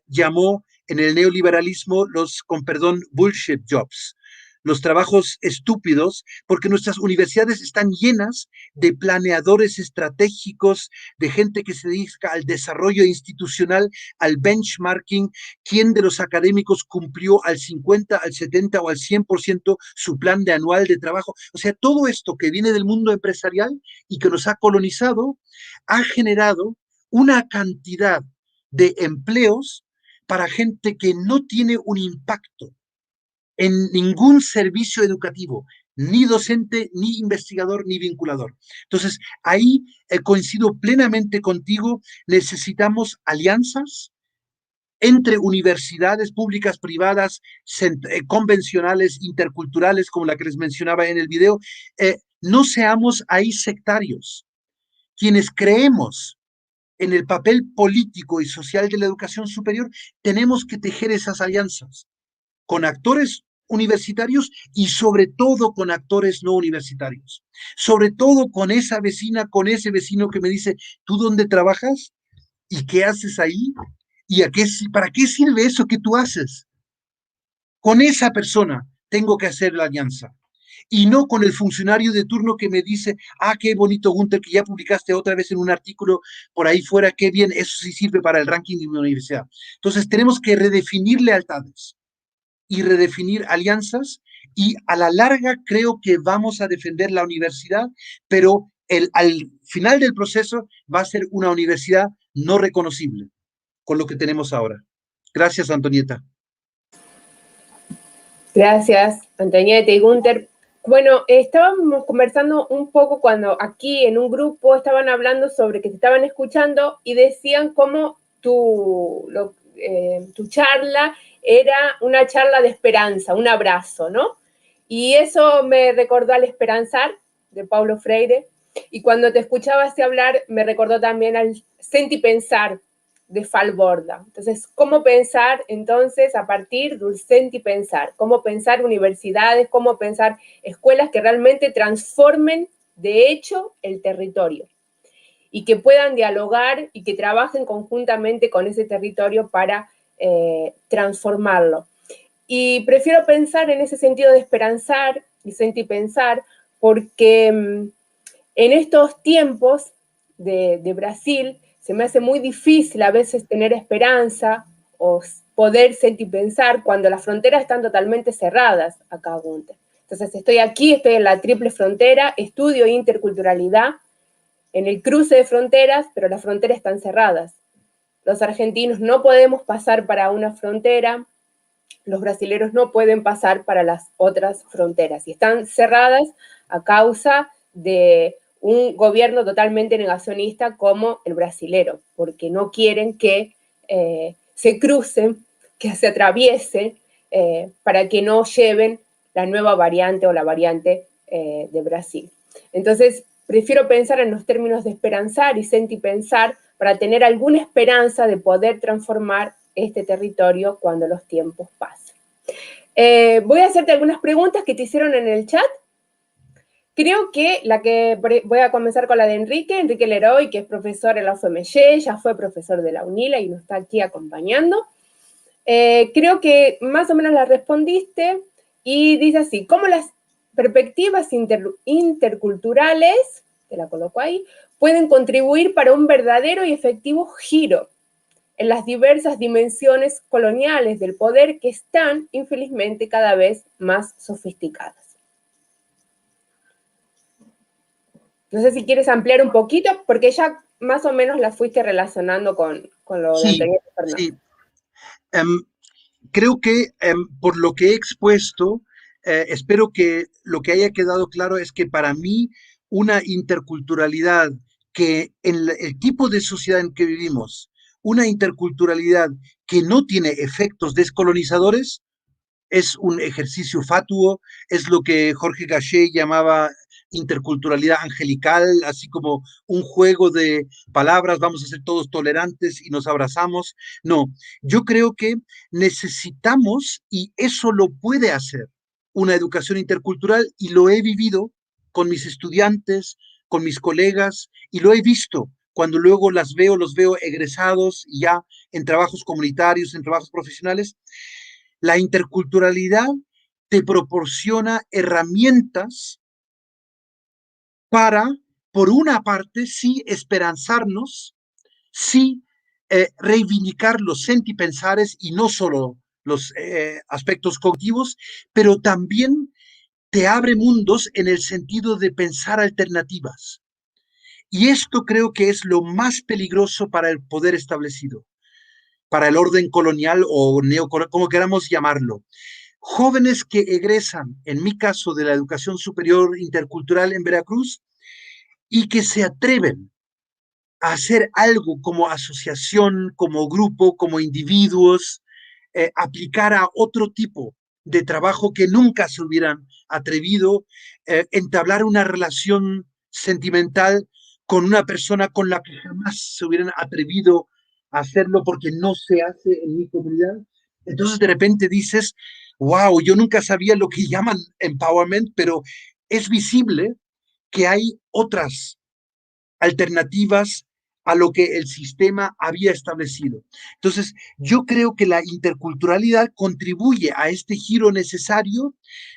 llamó en el neoliberalismo con perdón, bullshit jobs, los trabajos estúpidos, porque nuestras universidades están llenas de planeadores estratégicos, de gente que se dedica al desarrollo institucional, al benchmarking, quién de los académicos cumplió al 50, al 70 o al 100% su plan de anual de trabajo. O sea, todo esto que viene del mundo empresarial y que nos ha colonizado, ha generado una cantidad de empleos para gente que no tiene un impacto en ningún servicio educativo, ni docente, ni investigador, ni vinculador. Entonces, ahí coincido plenamente contigo, necesitamos alianzas entre universidades públicas, privadas, convencionales, interculturales, como la que les mencionaba en el video. No seamos ahí sectarios. Quienes creemos en el papel político y social de la educación superior, tenemos que tejer esas alianzas con actores universitarios y sobre todo con actores no universitarios. Sobre todo con esa vecina, con ese vecino que me dice, ¿tú dónde trabajas? ¿Y qué haces ahí? ¿Y para qué sirve eso que tú haces? Con esa persona tengo que hacer la alianza. Y no con el funcionario de turno que me dice, ah, qué bonito, Gunther, que ya publicaste otra vez en un artículo por ahí fuera, qué bien, eso sí sirve para el ranking de una universidad. Entonces tenemos que redefinir lealtades y redefinir alianzas, y a la larga creo que vamos a defender la universidad, pero al final del proceso va a ser una universidad no reconocible con lo que tenemos ahora. Gracias, Antonieta. Gracias, Antonieta y Gunther. Bueno, estábamos conversando un poco cuando aquí en un grupo estaban hablando sobre que te estaban escuchando y decían cómo tu charla era una charla de esperanza, un abrazo, ¿no? Y eso me recordó al Esperanzar de Paulo Freire, y cuando te escuchaba así hablar me recordó también al Sentipensar de Falborda. Entonces, ¿cómo pensar entonces a partir del Sentipensar? ¿Cómo pensar universidades? ¿Cómo pensar escuelas que realmente transformen de hecho el territorio? Y que puedan dialogar y que trabajen conjuntamente con ese territorio para transformarlo. Y prefiero pensar en ese sentido de esperanzar y sentipensar porque en estos tiempos de Brasil se me hace muy difícil a veces tener esperanza o poder sentipensar cuando las fronteras están totalmente cerradas acá, Gunther. Entonces estoy aquí, estoy en la triple frontera, estudio interculturalidad en el cruce de fronteras, pero las fronteras están cerradas. Los argentinos no podemos pasar para una frontera, los brasileños no pueden pasar para las otras fronteras y están cerradas a causa de un gobierno totalmente negacionista como el brasilero, porque no quieren que se crucen, que se atraviesen, para que no lleven la nueva variante o la variante de Brasil. Entonces, prefiero pensar en los términos de esperanzar y sentipensar para tener alguna esperanza de poder transformar este territorio cuando los tiempos pasen. Voy a hacerte algunas preguntas que te hicieron en el chat. Creo que voy a comenzar con la de Enrique Leroy, que es profesor en la UFMG, ya fue profesor de la UNILA y nos está aquí acompañando. Creo que más o menos la respondiste y dice así, ¿cómo las perspectivas interculturales, te la coloco ahí, pueden contribuir para un verdadero y efectivo giro en las diversas dimensiones coloniales del poder que están, infelizmente, cada vez más sofisticadas? No sé si quieres ampliar un poquito, porque ya más o menos la fuiste relacionando con lo de Antonieta Fernández. Sí. Creo que por lo que he expuesto, espero que lo que haya quedado claro es que para mí una interculturalidad que en el tipo de sociedad en que vivimos, una interculturalidad que no tiene efectos descolonizadores, es un ejercicio fatuo, es lo que Jorge Gachet llamaba interculturalidad angelical, así como un juego de palabras, vamos a ser todos tolerantes y nos abrazamos. No, yo creo que necesitamos, y eso lo puede hacer una educación intercultural, y lo he vivido con mis estudiantes, con mis colegas, y lo he visto cuando luego los veo egresados ya en trabajos comunitarios, en trabajos profesionales. La interculturalidad te proporciona herramientas para, por una parte, sí esperanzarnos, sí reivindicar los sentipensares y no solo los aspectos cognitivos, pero también te abre mundos en el sentido de pensar alternativas. Y esto creo que es lo más peligroso para el poder establecido, para el orden colonial o neocolonial, como queramos llamarlo. jóvenes que egresan, en mi caso, de la educación superior intercultural en Veracruz, y que se atreven a hacer algo como asociación, como grupo, como individuos, aplicar a otro tipo de trabajo que nunca se hubieran atrevido, entablar una relación sentimental con una persona con la que jamás se hubieran atrevido a hacerlo porque no se hace en mi comunidad. Entonces de repente dices, wow, yo nunca sabía lo que llaman empowerment, pero es visible que hay otras alternativas a lo que el sistema había establecido. Entonces, yo creo que la interculturalidad contribuye a este giro necesario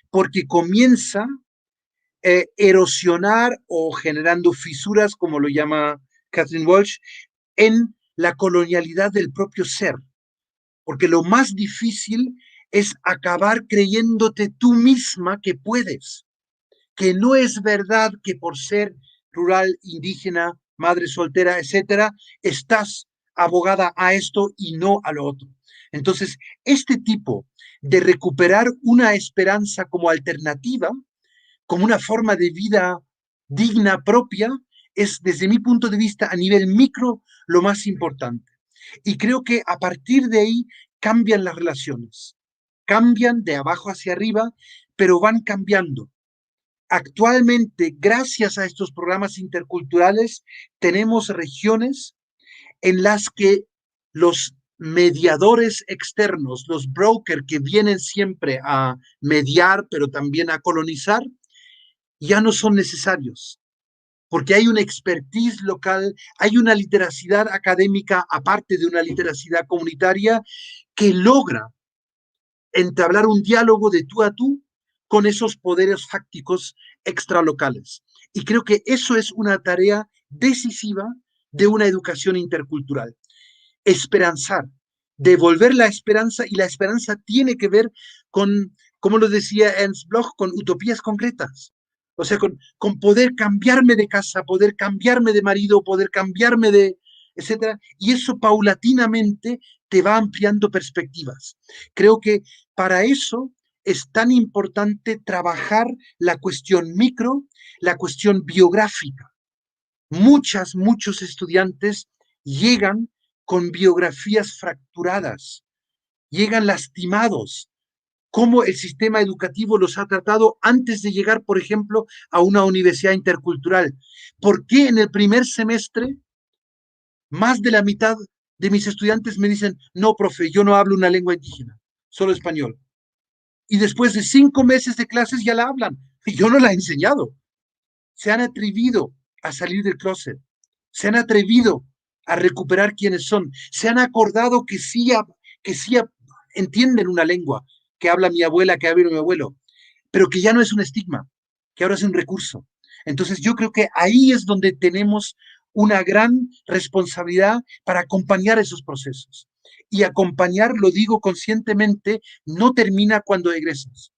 porque comienza erosionar o generando fisuras, como lo llama Catherine Walsh, en la colonialidad del propio ser. Porque lo más difícil es acabar creyéndote tú misma que puedes, que no es verdad que por ser rural, indígena, madre soltera, etcétera, estás abogada a esto y no a lo otro. Entonces, este tipo de recuperar una esperanza como alternativa, como una forma de vida digna propia, es desde mi punto de vista a nivel micro lo más importante. Y creo que a partir de ahí cambian las relaciones, cambian de abajo hacia arriba, pero van cambiando. Actualmente, gracias a estos programas interculturales, tenemos regiones en las que los mediadores externos, los brokers que vienen siempre a mediar, pero también a colonizar, ya no son necesarios, porque hay una expertise local, hay una literacidad académica, aparte de una literacidad comunitaria, que logra entablar un diálogo de tú a tú con esos poderes fácticos extralocales. Y creo que eso es una tarea decisiva de una educación intercultural. Esperanzar, devolver la esperanza, y la esperanza tiene que ver con, como lo decía Ernst Bloch, con utopías concretas. O sea, con poder cambiarme de casa, poder cambiarme de marido, poder cambiarme de, etcétera. Y eso paulatinamente te va ampliando perspectivas. Creo que para eso es tan importante trabajar la cuestión micro, la cuestión biográfica. Muchos estudiantes llegan con biografías fracturadas, llegan lastimados, cómo el sistema educativo los ha tratado antes de llegar, por ejemplo, a una universidad intercultural. ¿Por qué en el primer semestre más de la mitad de mis estudiantes me dicen, no, profe, yo no hablo una lengua indígena, solo español? Y después de 5 meses de clases ya la hablan. Y yo no la he enseñado. Se han atrevido a salir del closet. Se han atrevido a recuperar quiénes son. Se han acordado que sí entienden una lengua que habla mi abuela, que habla mi abuelo, pero que ya no es un estigma, que ahora es un recurso. Entonces yo creo que ahí es donde tenemos una gran responsabilidad para acompañar esos procesos. Y acompañar, lo digo conscientemente, no termina cuando egresas.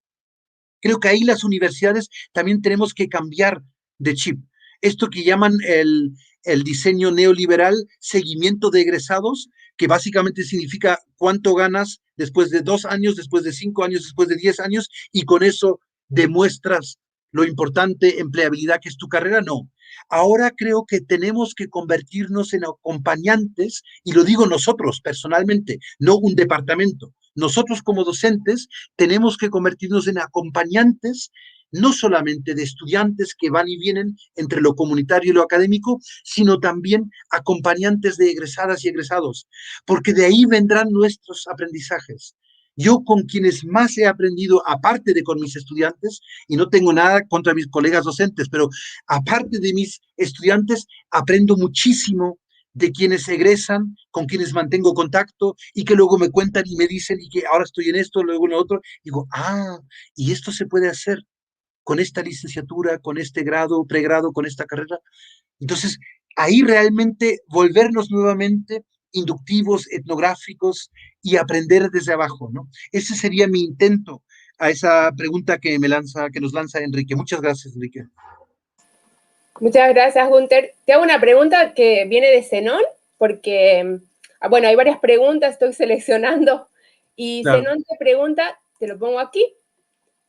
Creo que ahí las universidades también tenemos que cambiar de chip. Esto que llaman el diseño neoliberal, seguimiento de egresados, que básicamente significa cuánto ganas después de 2 años, después de 5 años, después de 10 años, y con eso demuestras lo importante, empleabilidad que es tu carrera. No. Ahora creo que tenemos que convertirnos en acompañantes, y lo digo nosotros personalmente, no un departamento. Nosotros como docentes tenemos que convertirnos en acompañantes, no solamente de estudiantes que van y vienen entre lo comunitario y lo académico, sino también acompañantes de egresadas y egresados, porque de ahí vendrán nuestros aprendizajes. Yo con quienes más he aprendido, aparte de con mis estudiantes, y no tengo nada contra mis colegas docentes, pero aparte de mis estudiantes, aprendo muchísimo de quienes egresan, con quienes mantengo contacto y que luego me cuentan y me dicen y que ahora estoy en esto, luego en lo otro. Digo, y esto se puede hacer con esta licenciatura, con este grado, pregrado, con esta carrera. Entonces, ahí realmente volvernos nuevamente inductivos, etnográficos y aprender desde abajo, ¿no? Ese sería mi intento a esa pregunta que nos lanza Enrique. Muchas gracias, Enrique. Muchas gracias, Gunter. Te hago una pregunta que viene de Zenón, porque, bueno, hay varias preguntas, estoy seleccionando, y claro. Zenón te pregunta, te lo pongo aquí.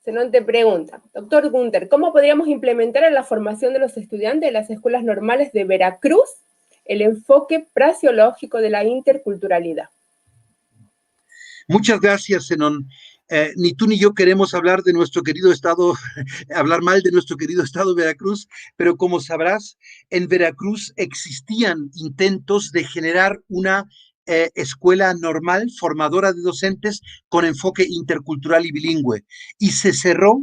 Zenón te pregunta, doctor Günther, ¿cómo podríamos implementar en la formación de los estudiantes de las escuelas normales de Veracruz el enfoque praseológico de la interculturalidad? Muchas gracias, Zenón. Ni tú ni yo queremos hablar de nuestro querido estado, hablar mal de nuestro querido estado Veracruz, pero como sabrás, en Veracruz existían intentos de generar una escuela normal, formadora de docentes con enfoque intercultural y bilingüe, y se cerró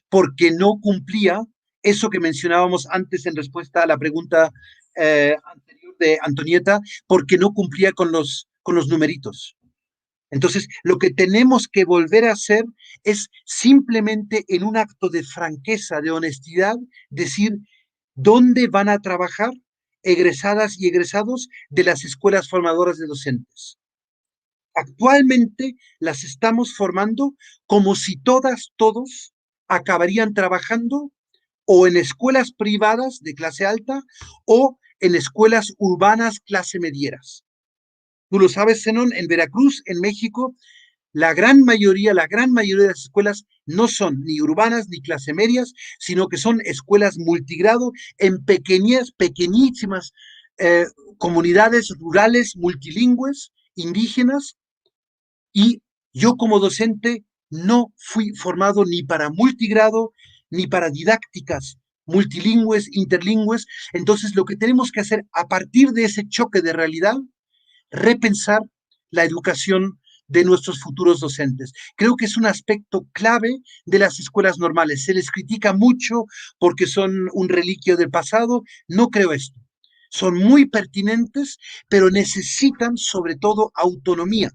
porque no cumplía eso que mencionábamos antes en respuesta a la pregunta anterior de Antonieta, porque no cumplía con los numeritos. Entonces, lo que tenemos que volver a hacer es simplemente en un acto de franqueza, de honestidad, decir dónde van a trabajar egresadas y egresados de las escuelas formadoras de docentes. Actualmente las estamos formando como si todos acabarían trabajando o en escuelas privadas de clase alta o en escuelas urbanas clase medieras. Tú lo sabes, Zenón, en Veracruz, en México, la gran mayoría de las escuelas no son ni urbanas ni clase medias, sino que son escuelas multigrado en pequeñísimas comunidades rurales, multilingües, indígenas, y yo como docente no fui formado ni para multigrado, ni para didácticas multilingües, interlingües. Entonces, lo que tenemos que hacer a partir de ese choque de realidad, repensar la educación de nuestros futuros docentes. Creo que es un aspecto clave de las escuelas normales. Se les critica mucho porque son un reliquio del pasado. No creo esto. Son muy pertinentes, pero necesitan sobre todo autonomía.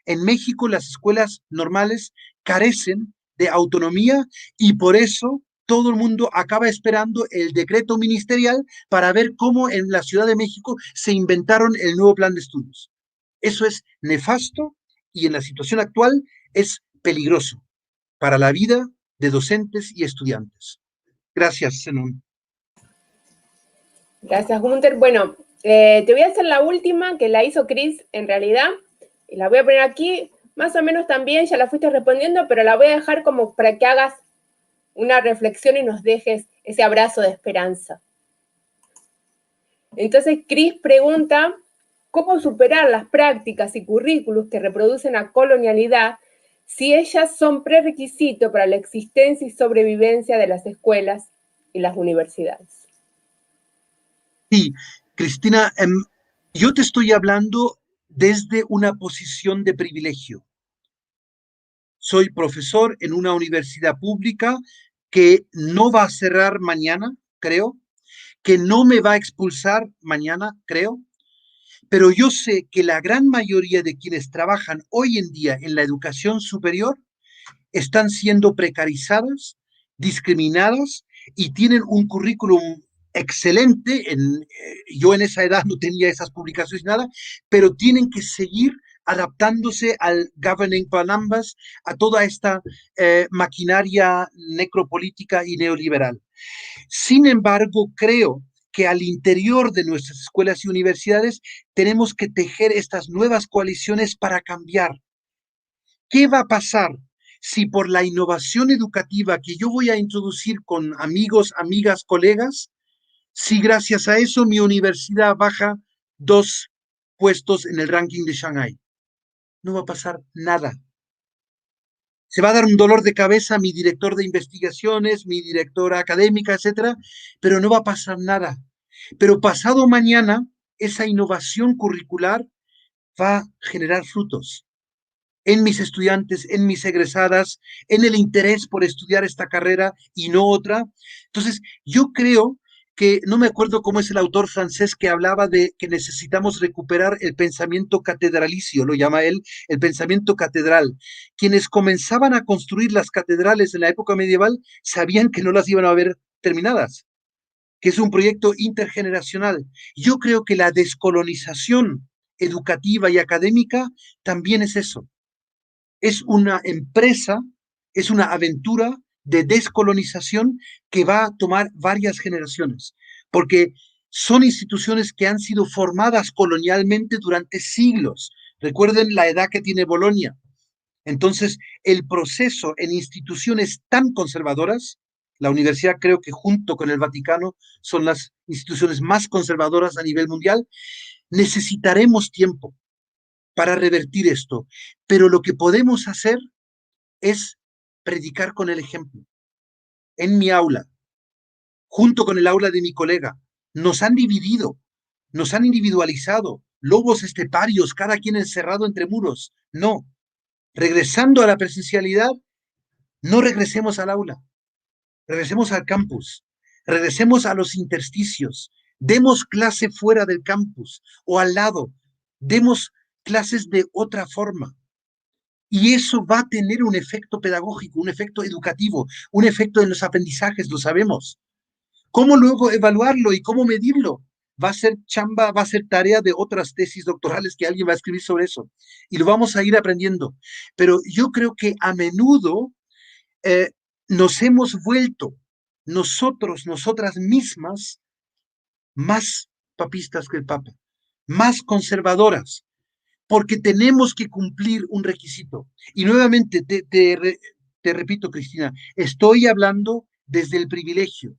En México las escuelas normales carecen de autonomía y por eso todo el mundo acaba esperando el decreto ministerial para ver cómo en la Ciudad de México se inventaron el nuevo plan de estudios. Eso es nefasto y en la situación actual es peligroso para la vida de docentes y estudiantes. Gracias, Zenón. Gracias, Günther. Bueno, te voy a hacer la última, que la hizo Cris en realidad, y la voy a poner aquí, más o menos también, ya la fuiste respondiendo, pero la voy a dejar como para que hagas una reflexión y nos dejes ese abrazo de esperanza. Entonces, Cris pregunta, ¿cómo superar las prácticas y currículos que reproducen la colonialidad si ellas son prerequisito para la existencia y sobrevivencia de las escuelas y las universidades? Sí, Cristina, yo te estoy hablando desde una posición de privilegio. Soy profesor en una universidad pública que no va a cerrar mañana, creo, que no me va a expulsar mañana, creo, pero yo sé que la gran mayoría de quienes trabajan hoy en día en la educación superior están siendo precarizadas, discriminadas y tienen un currículum excelente. Yo en esa edad no tenía esas publicaciones, nada, pero tienen que seguir adaptándose al governing by numbers, a toda esta maquinaria necropolítica y neoliberal. Sin embargo, creo que al interior de nuestras escuelas y universidades tenemos que tejer estas nuevas coaliciones para cambiar. ¿Qué va a pasar si por la innovación educativa que yo voy a introducir con amigos, amigas, colegas, si gracias a eso mi universidad baja 2 puestos en el ranking de Shanghái? No va a pasar nada. Se va a dar un dolor de cabeza a mi director de investigaciones, mi directora académica, etcétera, pero no va a pasar nada. Pero pasado mañana, esa innovación curricular va a generar frutos en mis estudiantes, en mis egresadas, en el interés por estudiar esta carrera y no otra. Entonces, yo creo que, no me acuerdo cómo es el autor francés que hablaba de que necesitamos recuperar el pensamiento catedralicio, lo llama él, el pensamiento catedral. Quienes comenzaban a construir las catedrales en la época medieval sabían que no las iban a ver terminadas, que es un proyecto intergeneracional. Yo creo que la descolonización educativa y académica también es eso. Es una empresa, es una aventura de descolonización que va a tomar varias generaciones, porque son instituciones que han sido formadas colonialmente durante siglos. Recuerden la edad que tiene Bolonia. Entonces, el proceso en instituciones tan conservadoras, la universidad creo que junto con el Vaticano son las instituciones más conservadoras a nivel mundial, necesitaremos tiempo para revertir esto, pero lo que podemos hacer es predicar con el ejemplo. En mi aula, junto con el aula de mi colega, nos han dividido, nos han individualizado, lobos esteparios, cada quien encerrado entre muros. No, regresando a la presencialidad, no regresemos al aula, regresemos al campus, regresemos a los intersticios, demos clase fuera del campus o al lado, demos clases de otra forma. Y eso va a tener un efecto pedagógico, un efecto educativo, un efecto en los aprendizajes, lo sabemos. ¿Cómo luego evaluarlo y cómo medirlo? Va a ser chamba, va a ser tarea de otras tesis doctorales que alguien va a escribir sobre eso. Y lo vamos a ir aprendiendo. Pero yo creo que a menudo nos hemos vuelto nosotros, nosotras mismas, más papistas que el Papa, más conservadoras, porque tenemos que cumplir un requisito. Y nuevamente te repito, Cristina, estoy hablando desde el privilegio.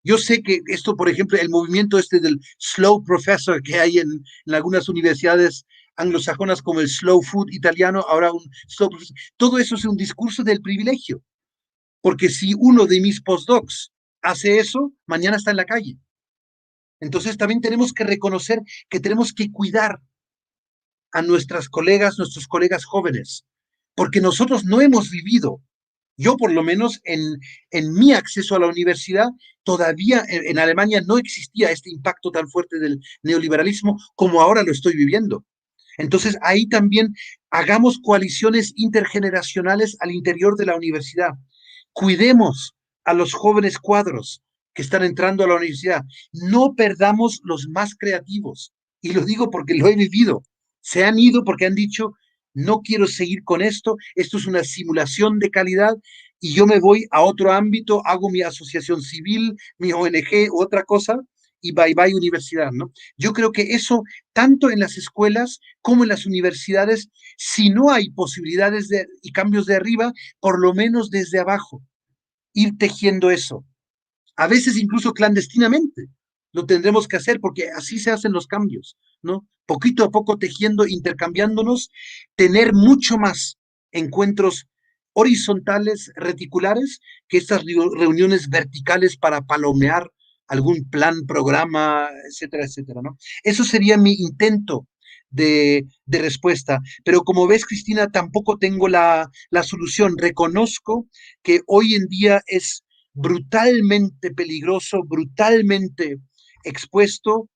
Yo sé que esto, por ejemplo, el movimiento este del slow professor que hay en algunas universidades anglosajonas como el slow food italiano, ahora un slow professor, todo eso es un discurso del privilegio. Porque si uno de mis postdocs hace eso, mañana está en la calle. Entonces también tenemos que reconocer que tenemos que cuidar a nuestros colegas jóvenes, porque nosotros no hemos vivido, yo por lo menos en mi acceso a la universidad, todavía en Alemania no existía este impacto tan fuerte del neoliberalismo como ahora lo estoy viviendo. Entonces ahí también hagamos coaliciones intergeneracionales al interior de la universidad. Cuidemos a los jóvenes cuadros que están entrando a la universidad. No perdamos los más creativos. Y lo digo porque lo he vivido. Se han ido porque han dicho, no quiero seguir con esto es una simulación de calidad y yo me voy a otro ámbito, hago mi asociación civil, mi ONG, otra cosa, y bye bye universidad, ¿no? Yo creo que eso, tanto en las escuelas como en las universidades, si no hay posibilidades y cambios de arriba, por lo menos desde abajo, ir tejiendo eso. A veces incluso clandestinamente lo tendremos que hacer porque así se hacen los cambios, ¿no? Poquito a poco tejiendo, intercambiándonos, tener mucho más encuentros horizontales, reticulares, que estas reuniones verticales para palomear algún plan, programa, etcétera, etcétera, ¿no? Eso sería mi intento de respuesta. Pero como ves, Cristina, tampoco tengo la solución. Reconozco que hoy en día es brutalmente peligroso, brutalmente expuesto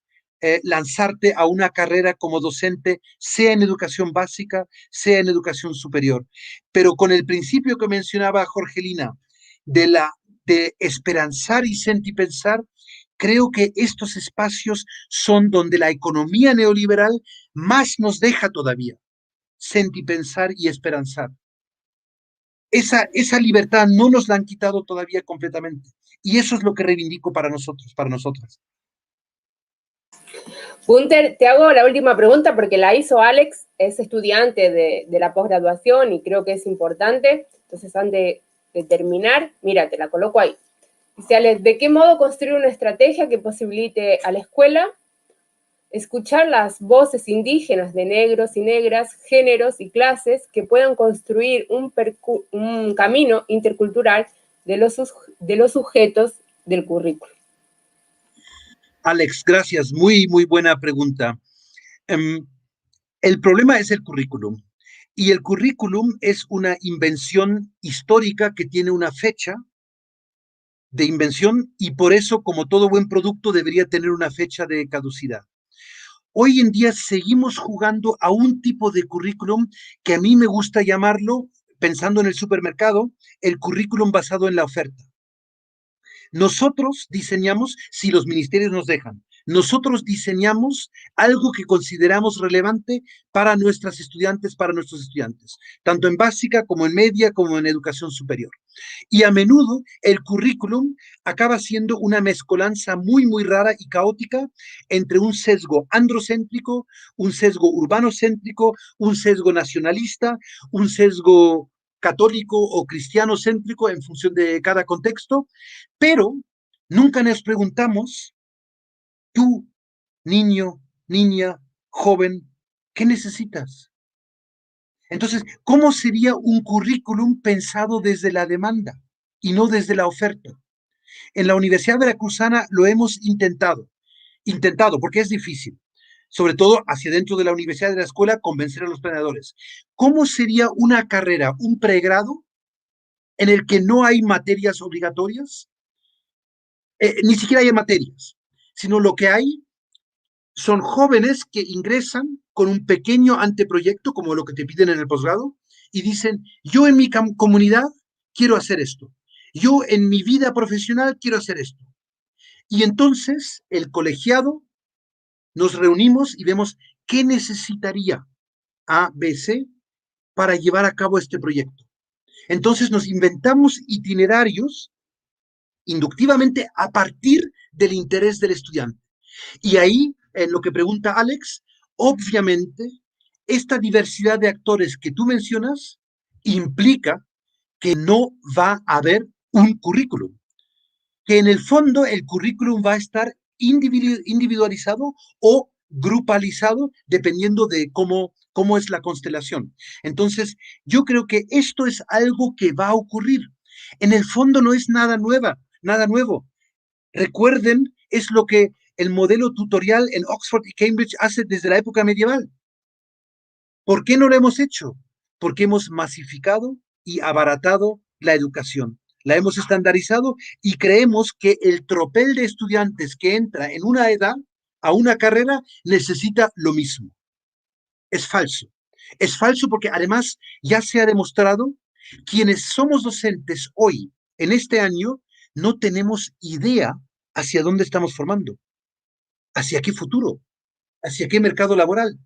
lanzarte a una carrera como docente, sea en educación básica, sea en educación superior. Pero con el principio que mencionaba Jorgelina, de esperanzar y sentipensar, creo que estos espacios son donde la economía neoliberal más nos deja todavía, sentipensar y esperanzar. Esa libertad no nos la han quitado todavía completamente. Y eso es lo que reivindico para nosotros, para nosotras. Gunter, te hago la última pregunta porque la hizo Alex, es estudiante de la posgraduación y creo que es importante. Entonces, antes de terminar, mira, te la coloco ahí. Dice Alex, ¿de qué modo construir una estrategia que posibilite a la escuela escuchar las voces indígenas de negros y negras, géneros y clases que puedan construir un camino intercultural de los sujetos del currículo? Alex, gracias. Muy, muy buena pregunta. El problema es el currículum. Y el currículum es una invención histórica que tiene una fecha de invención y por eso, como todo buen producto, debería tener una fecha de caducidad. Hoy en día seguimos jugando a un tipo de currículum que a mí me gusta llamarlo, pensando en el supermercado, el currículum basado en la oferta. Nosotros diseñamos, si los ministerios nos dejan, nosotros diseñamos algo que consideramos relevante para nuestras estudiantes, para nuestros estudiantes, tanto en básica como en media, como en educación superior. Y a menudo el currículum acaba siendo una mezcolanza muy, muy rara y caótica entre un sesgo androcéntrico, un sesgo urbanocéntrico, un sesgo nacionalista, un sesgo católico o cristiano céntrico en función de cada contexto, pero nunca nos preguntamos, tú, niño, niña, joven, ¿qué necesitas? Entonces, ¿cómo sería un currículum pensado desde la demanda y no desde la oferta? En la Universidad Veracruzana lo hemos intentado porque es difícil, sobre todo hacia dentro de la universidad, de la escuela, convencer a los planeadores. ¿Cómo sería una carrera, un pregrado, en el que no hay materias obligatorias? Ni siquiera hay materias, sino lo que hay son jóvenes que ingresan con un pequeño anteproyecto, como lo que te piden en el posgrado, y dicen, yo en mi comunidad quiero hacer esto, yo en mi vida profesional quiero hacer esto. Y entonces el colegiado nos reunimos y vemos qué necesitaría A, B, C para llevar a cabo este proyecto. Entonces nos inventamos itinerarios inductivamente a partir del interés del estudiante. Y ahí, en lo que pregunta Alex, obviamente, esta diversidad de actores que tú mencionas implica que no va a haber un currículum, que en el fondo el currículum va a estar individualizado o grupalizado dependiendo de cómo es la constelación. Entonces, yo creo que esto es algo que va a ocurrir. En el fondo no es nada nuevo. Recuerden, es lo que el modelo tutorial en Oxford y Cambridge hace desde la época medieval. ¿Por qué no lo hemos hecho? Porque hemos masificado y abaratado la educación. La hemos estandarizado y creemos que el tropel de estudiantes que entra en una edad a una carrera necesita lo mismo. Es falso. Es falso porque además ya se ha demostrado quienes somos docentes hoy, en este año, no tenemos idea hacia dónde estamos formando, hacia qué futuro, hacia qué mercado laboral.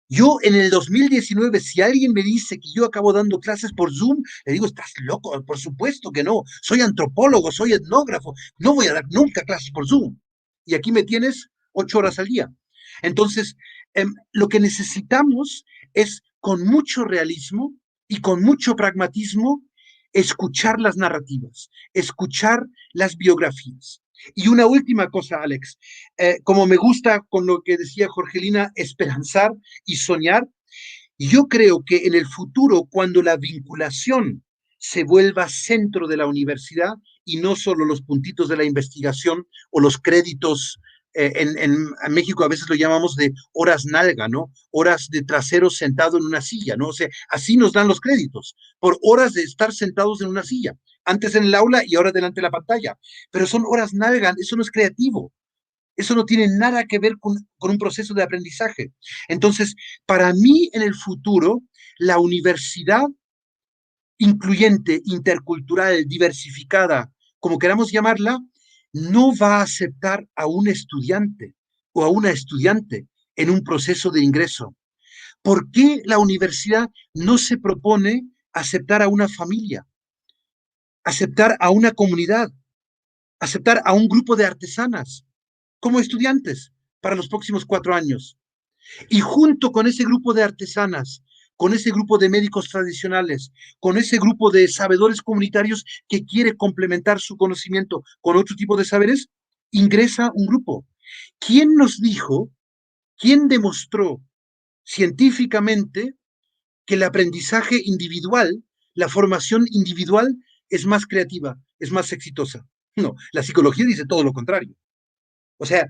Yo en el 2019, si alguien me dice que yo acabo dando clases por Zoom, le digo, estás loco, por supuesto que no. Soy antropólogo, soy etnógrafo, no voy a dar nunca clases por Zoom. Y aquí me tienes 8 horas al día. Entonces, lo que necesitamos es, con mucho realismo y con mucho pragmatismo, escuchar las narrativas, escuchar las biografías. Y una última cosa, Alex, como me gusta con lo que decía Jorgelina, esperanzar y soñar, yo creo que en el futuro, cuando la vinculación se vuelva centro de la universidad y no solo los puntitos de la investigación o los créditos, en México a veces lo llamamos de horas nalga, ¿no? Horas de trasero sentado en una silla, ¿no? O sea, así nos dan los créditos, por horas de estar sentados en una silla, antes en el aula y ahora delante de la pantalla, pero son horas nalga, eso no es creativo. Eso no tiene nada que ver con un proceso de aprendizaje. Entonces, para mí en el futuro, la universidad incluyente, intercultural, diversificada, como queramos llamarla, no va a aceptar a un estudiante o a una estudiante en un proceso de ingreso. ¿Por qué la universidad no se propone aceptar a una familia, aceptar a una comunidad, aceptar a un grupo de artesanas como estudiantes para los próximos 4 años? Y junto con ese grupo de artesanas, con ese grupo de médicos tradicionales, con ese grupo de sabedores comunitarios que quiere complementar su conocimiento con otro tipo de saberes, ingresa un grupo. ¿Quién nos dijo, quién demostró científicamente que el aprendizaje individual, la formación individual es más creativa, es más exitosa? No, la psicología dice todo lo contrario. O sea,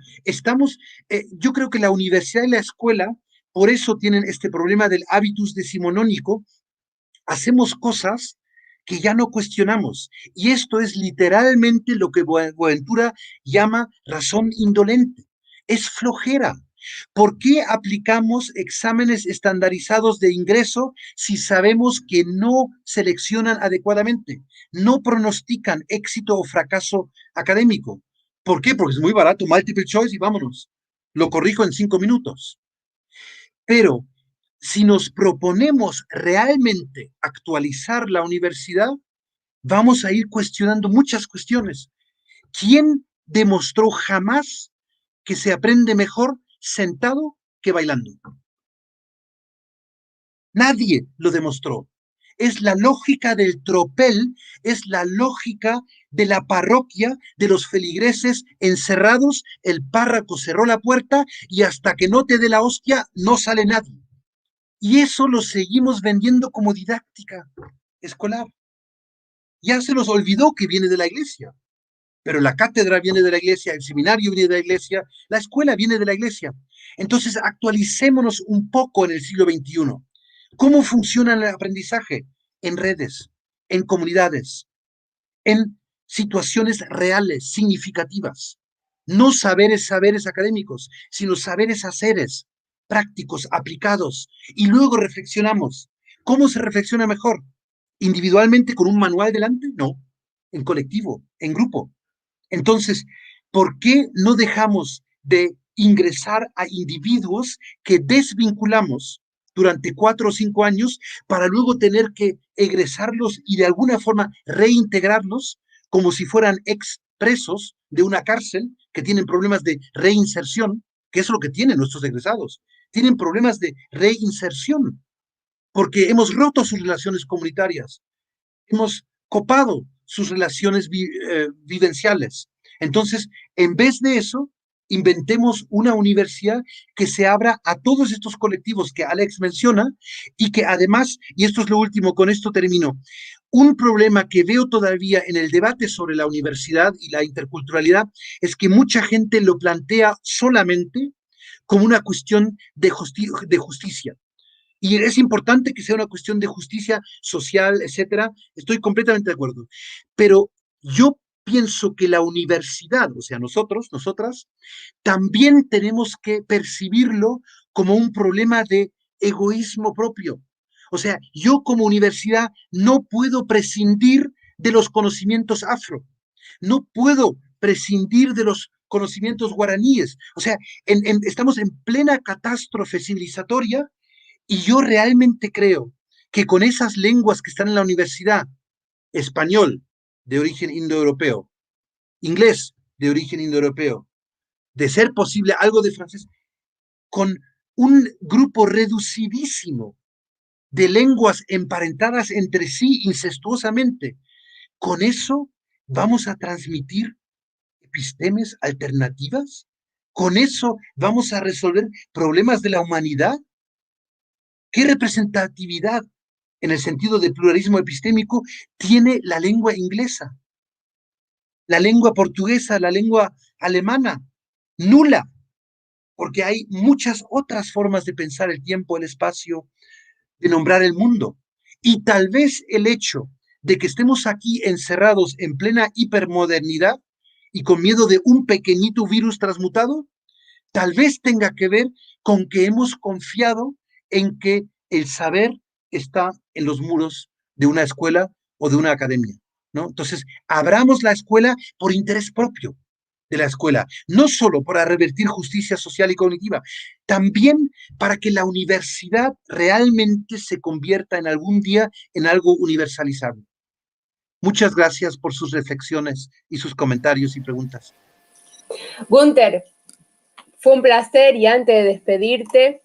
yo creo que la universidad y la escuela, por eso tienen este problema del hábitus decimonónico, hacemos cosas que ya no cuestionamos. Y esto es literalmente lo que Boaventura llama razón indolente. Es flojera. ¿Por qué aplicamos exámenes estandarizados de ingreso si sabemos que no seleccionan adecuadamente, no pronostican éxito o fracaso académico? ¿Por qué? Porque es muy barato, multiple choice y vámonos. Lo corrijo en 5 minutos. Pero si nos proponemos realmente actualizar la universidad, vamos a ir cuestionando muchas cuestiones. ¿Quién demostró jamás que se aprende mejor sentado que bailando? Nadie lo demostró. Es la lógica del tropel, es la lógica de la parroquia, de los feligreses encerrados, el párroco cerró la puerta y hasta que no te dé la hostia no sale nadie. Y eso lo seguimos vendiendo como didáctica escolar. Ya se nos olvidó que viene de la iglesia, pero la cátedra viene de la iglesia, el seminario viene de la iglesia, la escuela viene de la iglesia. Entonces, actualicémonos un poco en el siglo XXI. ¿Cómo funciona el aprendizaje? En redes, en comunidades, en situaciones reales, significativas. No saberes académicos, sino saberes haceres, prácticos, aplicados. Y luego reflexionamos. ¿Cómo se reflexiona mejor? ¿Individualmente con un manual delante? No. En colectivo, en grupo. Entonces, ¿por qué no dejamos de ingresar a individuos que desvinculamos durante 4 o 5 años para luego tener que egresarlos y de alguna forma reintegrarlos como si fueran expresos de una cárcel que tienen problemas de reinserción, que es lo que tienen nuestros egresados? Tienen problemas de reinserción porque hemos roto sus relaciones comunitarias, hemos copado sus relaciones vivenciales. Entonces, en vez de eso, inventemos una universidad que se abra a todos estos colectivos que Alex menciona y que además, y esto es lo último, con esto termino, un problema que veo todavía en el debate sobre la universidad y la interculturalidad es que mucha gente lo plantea solamente como una cuestión de justicia. Y es importante que sea una cuestión de justicia social, etcétera. Estoy completamente de acuerdo. Pero yo pienso que la universidad, o sea, nosotros, nosotras, también tenemos que percibirlo como un problema de egoísmo propio. O sea, yo como universidad no puedo prescindir de los conocimientos afro, no puedo prescindir de los conocimientos guaraníes. O sea, estamos en plena catástrofe civilizatoria y yo realmente creo que con esas lenguas que están en la universidad, español de origen indoeuropeo, inglés de origen indoeuropeo, de ser posible algo de francés, con un grupo reducidísimo de lenguas emparentadas entre sí incestuosamente, con eso vamos a transmitir epistemes alternativas, con eso vamos a resolver problemas de la humanidad. ¿Qué representatividad en el sentido de pluralismo epistémico tiene la lengua inglesa, la lengua portuguesa, la lengua alemana? Nula, porque hay muchas otras formas de pensar el tiempo, el espacio, de nombrar el mundo. Y tal vez el hecho de que estemos aquí encerrados en plena hipermodernidad y con miedo de un pequeñito virus transmutado, tal vez tenga que ver con que hemos confiado en que el saber está en los muros de una escuela o de una academia, ¿no? Entonces, abramos la escuela por interés propio de la escuela, no solo para revertir justicia social y cognitiva, también para que la universidad realmente se convierta en algún día en algo universalizable. Muchas gracias por sus reflexiones y sus comentarios y preguntas. Gunther, fue un placer y antes de despedirte,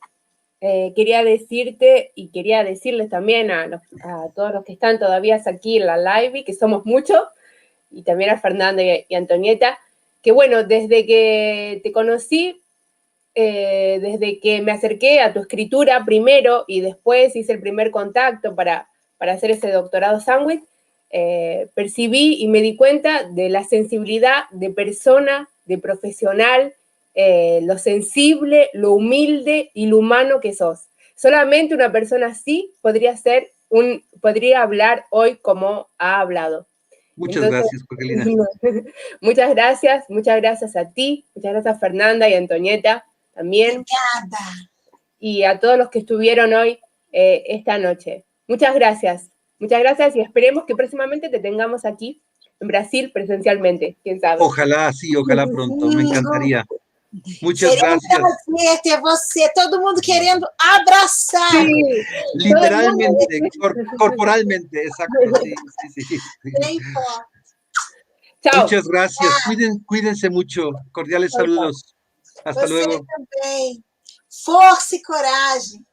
quería decirte y quería decirles también a todos los que están todavía aquí en la live, que somos muchos, y también a Fernanda y Antonieta, que bueno, desde que te conocí, desde que me acerqué a tu escritura primero y después hice el primer contacto para hacer ese doctorado sándwich, percibí y me di cuenta de la sensibilidad de persona, de profesional, lo sensible, lo humilde y lo humano que sos. Solamente una persona así podría hablar hoy como ha hablado. Muchas gracias, Jorgelina. Muchas gracias a ti, muchas gracias Fernanda y Antonieta también. Obrigada. Y a todos los que estuvieron hoy esta noche. Muchas gracias y esperemos que próximamente te tengamos aquí en Brasil presencialmente, quién sabe. Ojalá, sí, ojalá pronto, me encantaría. Muchas gracias. Prazer ter você, todo mundo querendo abraçar. Sí, Literalmente, corporalmente, exacto, sí. Bem forte. Chao. Muchas gracias, cuídense mucho, cordiales saludos. Hasta Você luego. também. Força e coragem.